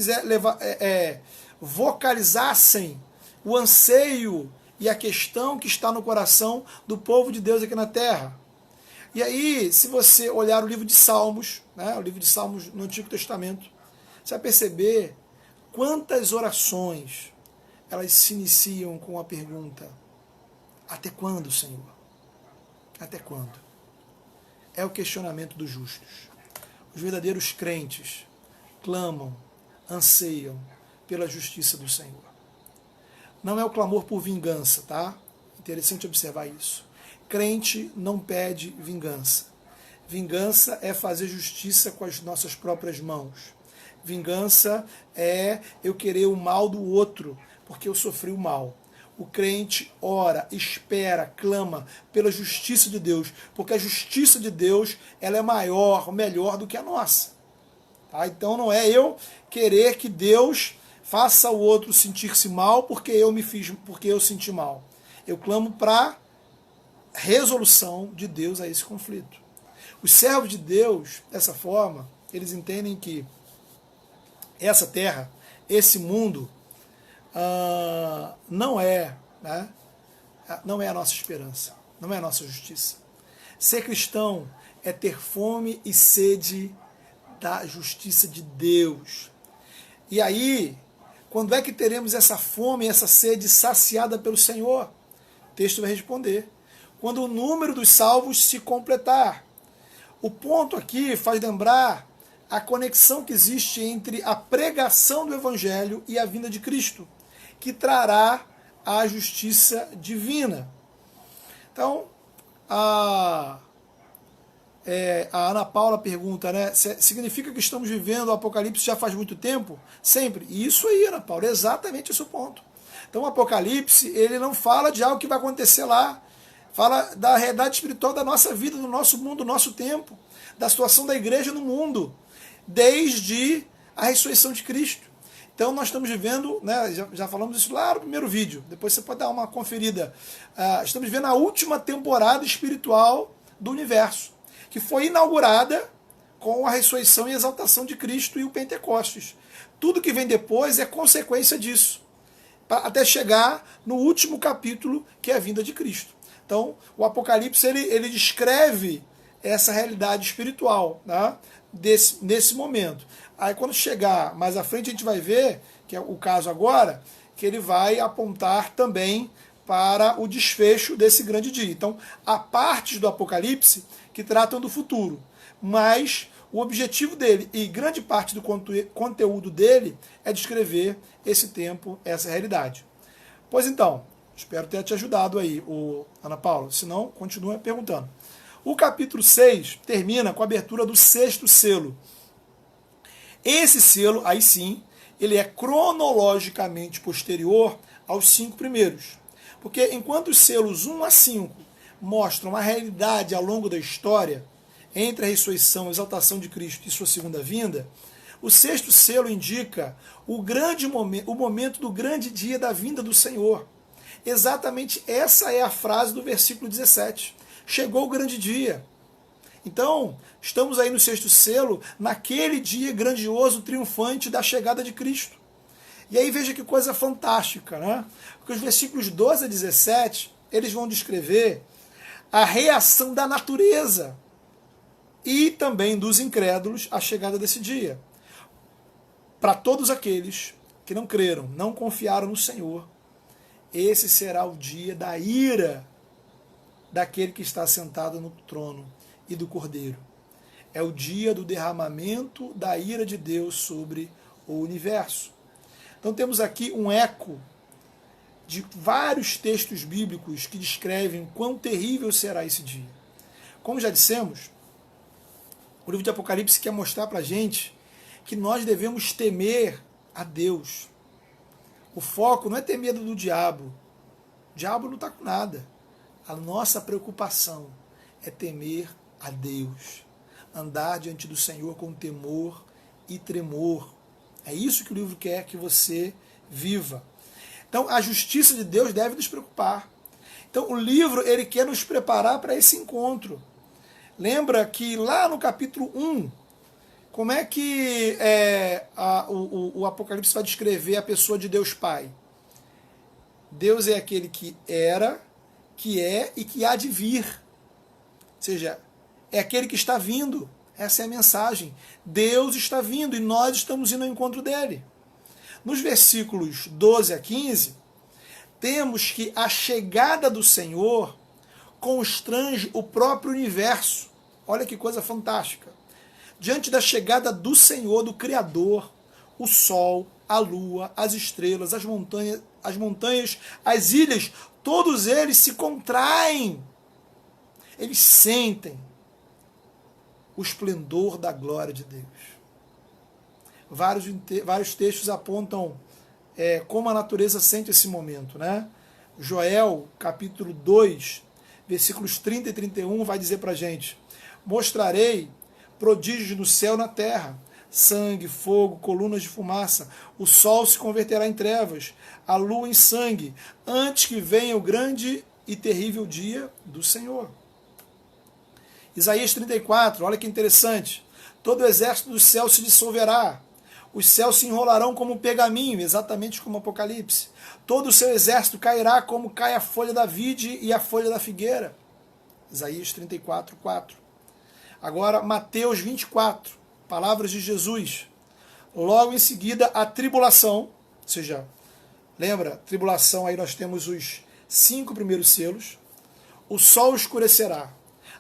vocalizassem o anseio e a questão que está no coração do povo de Deus aqui na terra. E aí, se você olhar o livro de Salmos, né, o livro de Salmos no Antigo Testamento, você vai perceber quantas orações elas se iniciam com a pergunta: até quando, Senhor? Até quando? É o questionamento dos justos. Os verdadeiros crentes clamam, anseiam pela justiça do Senhor. Não é o clamor por vingança, tá? Interessante observar isso. Crente não pede vingança. Vingança é fazer justiça com as nossas próprias mãos. Vingança é eu querer o mal do outro, porque eu sofri o mal. O crente ora, espera, clama pela justiça de Deus, porque a justiça de Deus ela é maior, melhor do que a nossa. Tá? Então não é eu querer que Deus faça o outro sentir-se mal porque eu senti mal. Eu clamo para resolução de Deus a esse conflito. Os servos de Deus, dessa forma, eles entendem que essa terra, esse mundo, não é a nossa esperança, não é a nossa justiça. Ser cristão é ter fome e sede da justiça de Deus. E aí, quando é que teremos essa fome e essa sede saciada pelo Senhor? O texto vai responder: quando o número dos salvos se completar. O ponto aqui faz lembrar a conexão que existe entre a pregação do Evangelho e a vinda de Cristo, que trará a justiça divina. Então, a Ana Paula pergunta, né? Significa que estamos vivendo o Apocalipse já faz muito tempo? Sempre. E isso aí, Ana Paula, é exatamente esse o ponto. Então, o Apocalipse, ele não fala de algo que vai acontecer lá. Fala da realidade espiritual da nossa vida, do nosso mundo, do nosso tempo, da situação da igreja no mundo, desde a ressurreição de Cristo. Então nós estamos vivendo, né, já falamos isso lá no primeiro vídeo, depois você pode dar uma conferida. Estamos vivendo a última temporada espiritual do universo, que foi inaugurada com a ressurreição e exaltação de Cristo e o Pentecostes. Tudo que vem depois é consequência disso, até chegar no último capítulo, que é a vinda de Cristo. Então, o Apocalipse ele descreve essa realidade espiritual, né, nesse momento. Aí, quando chegar mais à frente, a gente vai ver, que é o caso agora, que ele vai apontar também para o desfecho desse grande dia. Então, há partes do Apocalipse que tratam do futuro, mas o objetivo dele e grande parte do conteúdo dele é descrever esse tempo, essa realidade. Pois então, espero ter te ajudado aí, Ana Paula. Se não, continua perguntando. O capítulo 6 termina com a abertura do 6º selo. Esse selo, aí sim, ele é cronologicamente posterior aos 5 primeiros. Porque enquanto os selos 1 a 5 mostram a realidade ao longo da história, entre a ressurreição e a exaltação de Cristo e sua segunda vinda, o 6º selo indica o momento do grande dia da vinda do Senhor. Exatamente essa é a frase do versículo 17. Chegou o grande dia. Então, estamos aí no 6º selo, naquele dia grandioso, triunfante da chegada de Cristo. E aí veja que coisa fantástica, né? Porque os versículos 12 a 17, eles vão descrever a reação da natureza e também dos incrédulos à chegada desse dia. Para todos aqueles que não creram, não confiaram no Senhor, esse será o dia da ira daquele que está sentado no trono e do Cordeiro. É o dia do derramamento da ira de Deus sobre o universo. Então temos aqui um eco de vários textos bíblicos que descrevem quão terrível será esse dia. Como já dissemos, o livro de Apocalipse quer mostrar para a gente que nós devemos temer a Deus. O foco não é ter medo do diabo. O diabo não está com nada. A nossa preocupação é temer a Deus. Andar diante do Senhor com temor e tremor. É isso que o livro quer que você viva. Então, a justiça de Deus deve nos preocupar. Então, o livro ele quer nos preparar para esse encontro. Lembra que lá no capítulo 1, como é que o Apocalipse vai descrever a pessoa de Deus Pai? Deus é aquele que era, que é e que há de vir. Ou seja, é aquele que está vindo. Essa é a mensagem. Deus está vindo e nós estamos indo ao encontro dele. Nos versículos 12 a 15, temos que a chegada do Senhor constrange o próprio universo. Olha que coisa fantástica. Diante da chegada do Senhor, do Criador, o sol, a lua, as estrelas, as montanhas, as ilhas, todos eles se contraem. Eles sentem o esplendor da glória de Deus. Vários textos apontam como a natureza sente esse momento, né? Joel, capítulo 2, versículos 30 e 31, vai dizer para a gente: mostrarei prodígios no céu e na terra, sangue, fogo, colunas de fumaça, o sol se converterá em trevas, a lua em sangue, antes que venha o grande e terrível dia do Senhor. Isaías 34, olha que interessante. Todo o exército do céu se dissolverá. Os céus se enrolarão como um pergaminho, exatamente como o Apocalipse. Todo o seu exército cairá como cai a folha da vide e a folha da figueira. Isaías 34, 4. Agora, Mateus 24, palavras de Jesus. Logo em seguida, a tribulação, ou seja, lembra, tribulação, aí nós temos os 5 primeiros selos. O sol escurecerá,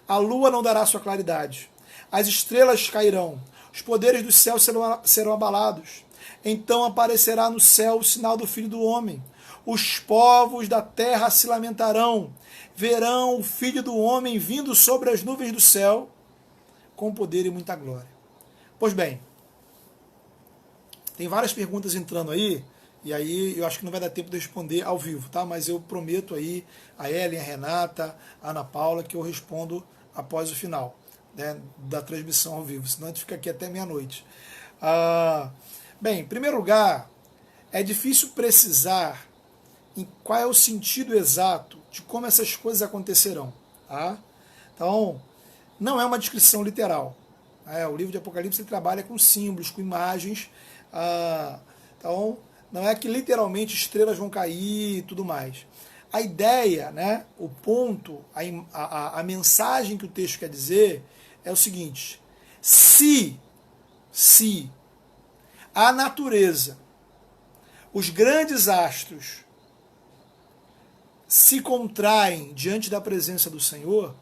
a lua não dará sua claridade, as estrelas cairão, os poderes do céu serão abalados. Então aparecerá no céu o sinal do Filho do Homem. Os povos da terra se lamentarão, verão o Filho do Homem vindo sobre as nuvens do céu, com poder e muita glória. Pois bem, tem várias perguntas entrando aí, e aí eu acho que não vai dar tempo de responder ao vivo, tá? Mas eu prometo aí a Ellen, a Renata, a Ana Paula, que eu respondo após o final, né, da transmissão ao vivo, senão a gente fica aqui até meia-noite. Bem, em primeiro lugar, é difícil precisar em qual é o sentido exato de como essas coisas acontecerão. Tá? Então, não é uma descrição literal. O livro de Apocalipse ele trabalha com símbolos, com imagens. Então, não é que literalmente estrelas vão cair e tudo mais. A ideia, né, o ponto, a mensagem que o texto quer dizer é o seguinte: se a natureza, os grandes astros, se contraem diante da presença do Senhor,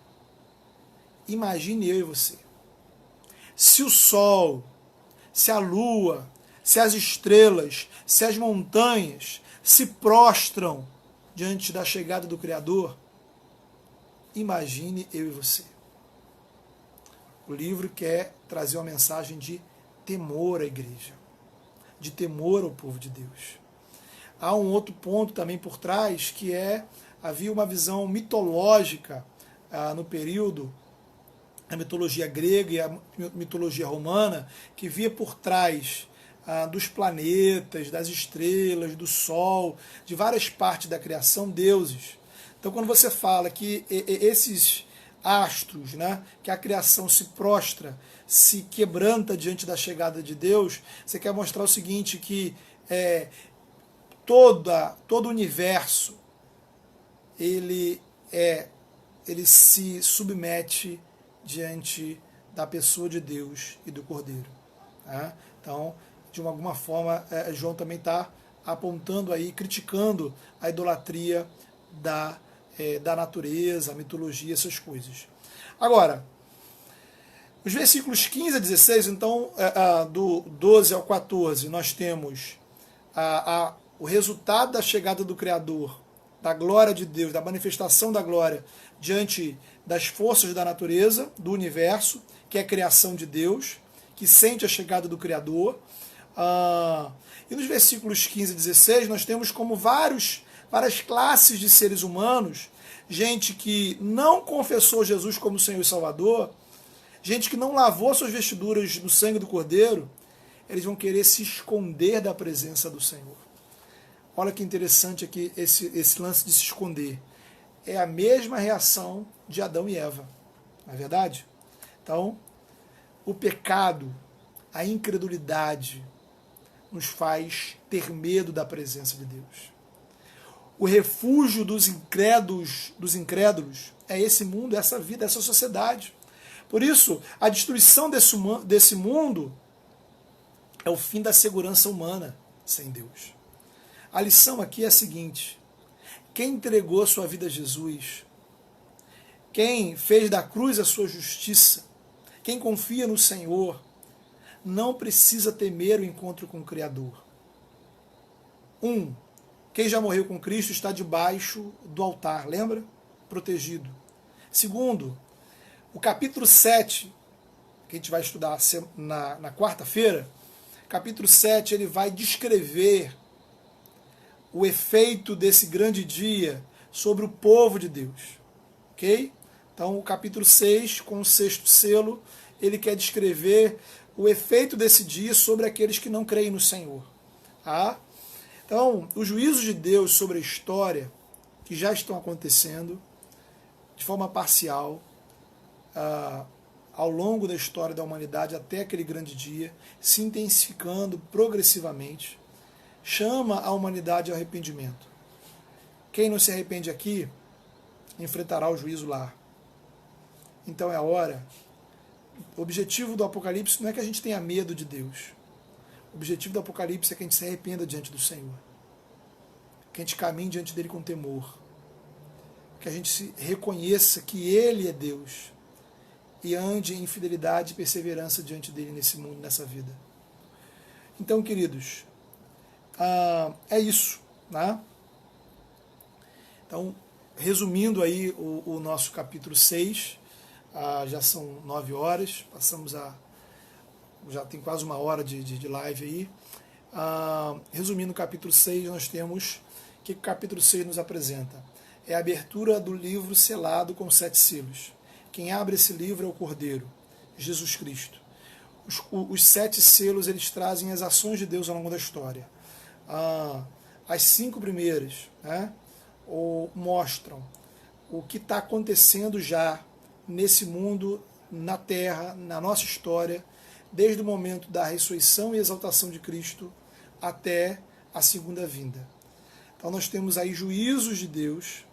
imagine eu e você. Se o sol, se a lua, se as estrelas, se as montanhas se prostram diante da chegada do Criador, imagine eu e você. O livro quer trazer uma mensagem de temor à igreja, de temor ao povo de Deus. Há um outro ponto também por trás, que havia uma visão mitológica no período, a mitologia grega e a mitologia romana, que via por trás dos planetas, das estrelas, do sol, de várias partes da criação, deuses. Então, quando você fala que esses astros, né, que a criação se prostra, se quebranta diante da chegada de Deus, você quer mostrar o seguinte, que todo o universo ele se submete diante da pessoa de Deus e do Cordeiro. Tá? Então, de alguma forma, João também está apontando aí, criticando a idolatria da natureza, a mitologia, essas coisas. Agora, os versículos 15 a 16, então, do 12 ao 14, nós temos o resultado da chegada do Criador, da glória de Deus, da manifestação da glória diante das forças da natureza, do universo, que é a criação de Deus, que sente a chegada do Criador. E nos versículos 15 a 16, nós temos como várias classes de seres humanos, gente que não confessou Jesus como Senhor e Salvador, gente que não lavou suas vestiduras no sangue do Cordeiro, eles vão querer se esconder da presença do Senhor. Olha que interessante aqui esse lance de se esconder. É a mesma reação de Adão e Eva, não é verdade? Então, o pecado, a incredulidade, nos faz ter medo da presença de Deus. O refúgio dos incrédulos é esse mundo, essa vida, essa sociedade. Por isso, a destruição desse mundo é o fim da segurança humana sem Deus. A lição aqui é a seguinte: quem entregou a sua vida a Jesus, quem fez da cruz a sua justiça, quem confia no Senhor, não precisa temer o encontro com o Criador. Quem já morreu com Cristo está debaixo do altar, lembra? Protegido. Segundo, o capítulo 7, que a gente vai estudar na quarta-feira, capítulo 7, ele vai descrever o efeito desse grande dia sobre o povo de Deus. Ok? Então, o capítulo 6, com o 6º selo, ele quer descrever o efeito desse dia sobre aqueles que não creem no Senhor. Tá? Então, os juízos de Deus sobre a história, que já estão acontecendo, de forma parcial, ao longo da história da humanidade, até aquele grande dia, se intensificando progressivamente, chama a humanidade ao arrependimento. Quem não se arrepende aqui, enfrentará o juízo lá. Então é a hora O objetivo do Apocalipse não é que a gente tenha medo de Deus. O objetivo do Apocalipse é que a gente se arrependa diante do Senhor. Que a gente caminhe diante dele com temor. Que a gente se reconheça que ele é Deus. E ande em fidelidade e perseverança diante dele nesse mundo, nessa vida. Então, queridos, é isso, né? Então, resumindo aí o nosso capítulo 6, já são 9 horas, já tem quase uma hora de live aí. Resumindo o capítulo 6, nós temos, o que o capítulo 6 nos apresenta? É a abertura do livro selado com 7 selos. Quem abre esse livro é o Cordeiro, Jesus Cristo. Os 7 selos, eles trazem as ações de Deus ao longo da história. As 5 primeiras, né, mostram o que está acontecendo já nesse mundo, na Terra, na nossa história, desde o momento da ressurreição e exaltação de Cristo até a segunda vinda. Então nós temos aí juízos de Deus.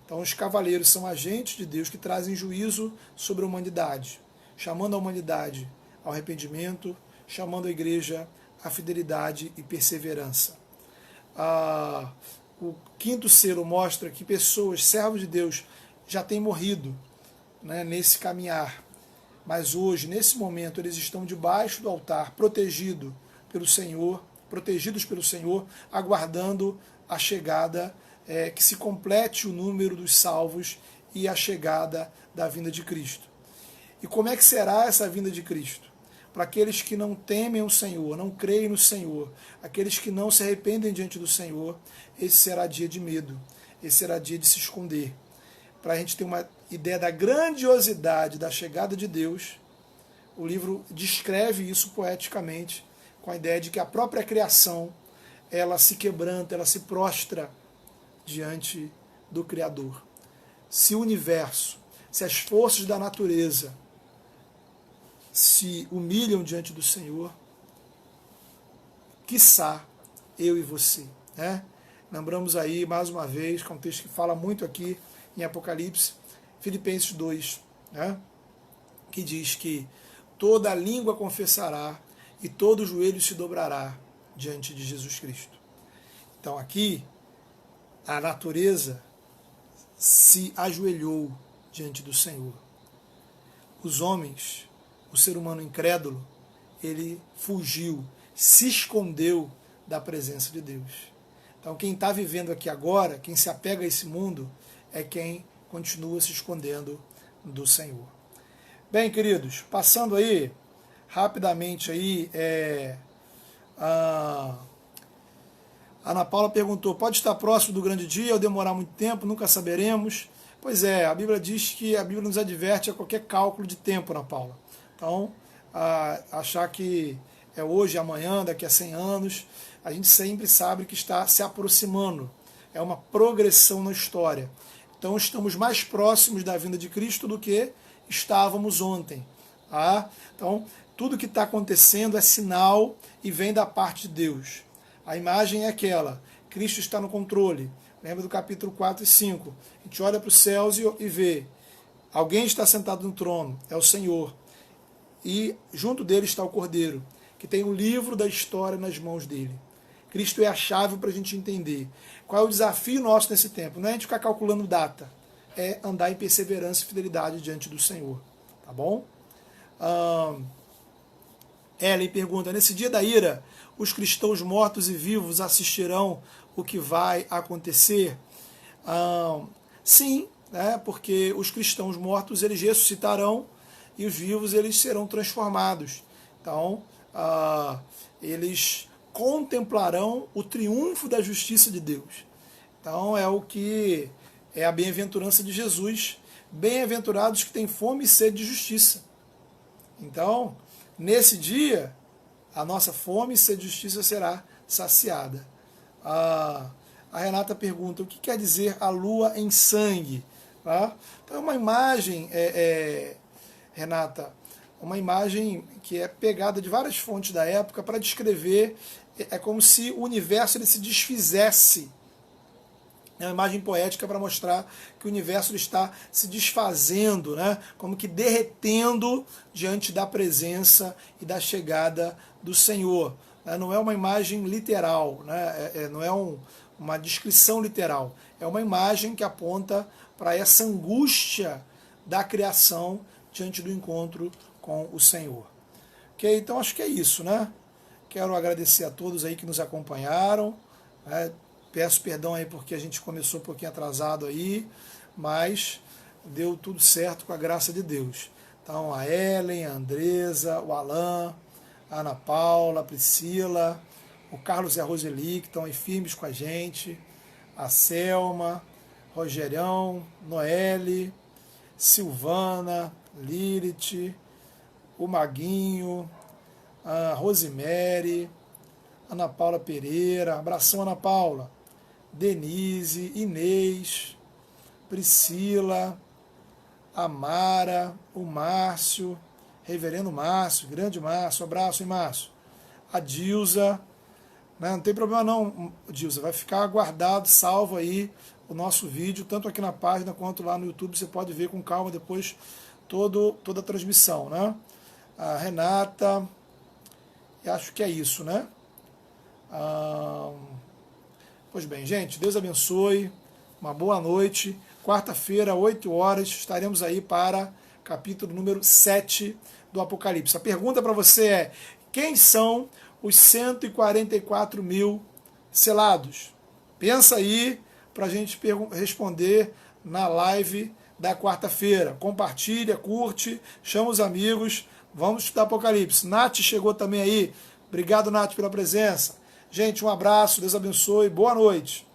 Então os cavaleiros são agentes de Deus que trazem juízo sobre a humanidade, chamando a humanidade ao arrependimento, chamando a igreja à fidelidade e perseverança. O 5º selo mostra que pessoas, servos de Deus, já têm morrido, né, nesse caminhar. Mas hoje, nesse momento, eles estão debaixo do altar, protegidos pelo Senhor, aguardando a chegada, que se complete o número dos salvos e a chegada da vinda de Cristo. E como é que será essa vinda de Cristo? Para aqueles que não temem o Senhor, não creem no Senhor, aqueles que não se arrependem diante do Senhor, esse será dia de medo, esse será dia de se esconder. Para a gente ter uma ideia da grandiosidade da chegada de Deus, o livro descreve isso poeticamente, com a ideia de que a própria criação, ela se quebranta, ela se prostra diante do Criador. Se o universo, se as forças da natureza se humilham diante do Senhor, quiçá eu e você, né? Lembramos aí, mais uma vez, que é um texto que fala muito aqui em Apocalipse, Filipenses 2, né? Que diz que toda língua confessará e todo joelho se dobrará diante de Jesus Cristo. Então aqui, a natureza se ajoelhou diante do Senhor. Os homens, o ser humano incrédulo, ele fugiu, se escondeu da presença de Deus. Então quem está vivendo aqui agora, quem se apega a esse mundo, é quem continua se escondendo do Senhor. Bem, queridos, passando aí, rapidamente aí, a Ana Paula perguntou, pode estar próximo do grande dia ou demorar muito tempo, nunca saberemos. Pois é, a Bíblia diz que a Bíblia nos adverte a qualquer cálculo de tempo, Ana Paula. Então, achar que é hoje, amanhã, daqui a 100 anos, a gente sempre sabe que está se aproximando. É uma progressão na história. Então, estamos mais próximos da vinda de Cristo do que estávamos ontem. Tá? Então, tudo que está acontecendo é sinal e vem da parte de Deus. A imagem é aquela, Cristo está no controle. Lembra do capítulo 4 e 5. A gente olha para os céus e vê, alguém está sentado no trono, é o Senhor. E junto dele está o Cordeiro, que tem o livro da história nas mãos dele. Cristo é a chave para a gente entender. Qual é o desafio nosso nesse tempo? Não é a gente ficar calculando data, é andar em perseverança e fidelidade diante do Senhor. Tá bom? Ellen pergunta, nesse dia da ira, os cristãos mortos e vivos assistirão o que vai acontecer? Sim, né, porque os cristãos mortos eles ressuscitarão e os vivos eles serão transformados. Então, eles contemplarão o triunfo da justiça de Deus. Então, é o que é a bem-aventurança de Jesus. Bem-aventurados que têm fome e sede de justiça. Então, nesse dia, a nossa fome e sede de justiça será saciada. A Renata pergunta, o que quer dizer a lua em sangue? Tá? Então é uma imagem, Renata, uma imagem que é pegada de várias fontes da época para descrever, é como se o universo ele se desfizesse É uma imagem poética para mostrar que o universo está se desfazendo, né? Como que derretendo diante da presença e da chegada do Senhor. Não é uma imagem literal, né? Não é uma descrição literal. É uma imagem que aponta para essa angústia da criação diante do encontro com o Senhor. Ok? Então acho que é isso, né? Quero agradecer a todos aí que nos acompanharam, né? Peço perdão aí porque a gente começou um pouquinho atrasado aí, mas deu tudo certo com a graça de Deus. Então a Ellen, a Andresa, o Alan, a Ana Paula, a Priscila, o Carlos e a Roseli, que estão aí firmes com a gente, a Selma, Rogerão, Noelle, Silvana, Lilith, o Maguinho, a Rosemary, Ana Paula Pereira, abração Ana Paula, Denise, Inês, Priscila, Amara, o Márcio, Reverendo Márcio, grande Márcio, abraço, hein, Márcio. A Dilza, né, não tem problema não, Dilza, vai ficar guardado, salvo aí o nosso vídeo, tanto aqui na página quanto lá no YouTube, você pode ver com calma depois toda a transmissão, né? A Renata, e acho que é isso, né? Pois bem, gente, Deus abençoe, uma boa noite. Quarta-feira, 8 horas, estaremos aí para capítulo número 7 do Apocalipse. A pergunta para você é: quem são os 144 mil selados? Pensa aí para a gente responder na live da quarta-feira. Compartilha, curte, chama os amigos, vamos estudar Apocalipse. Nath chegou também aí. Obrigado, Nath, pela presença. Gente, um abraço, Deus abençoe, boa noite.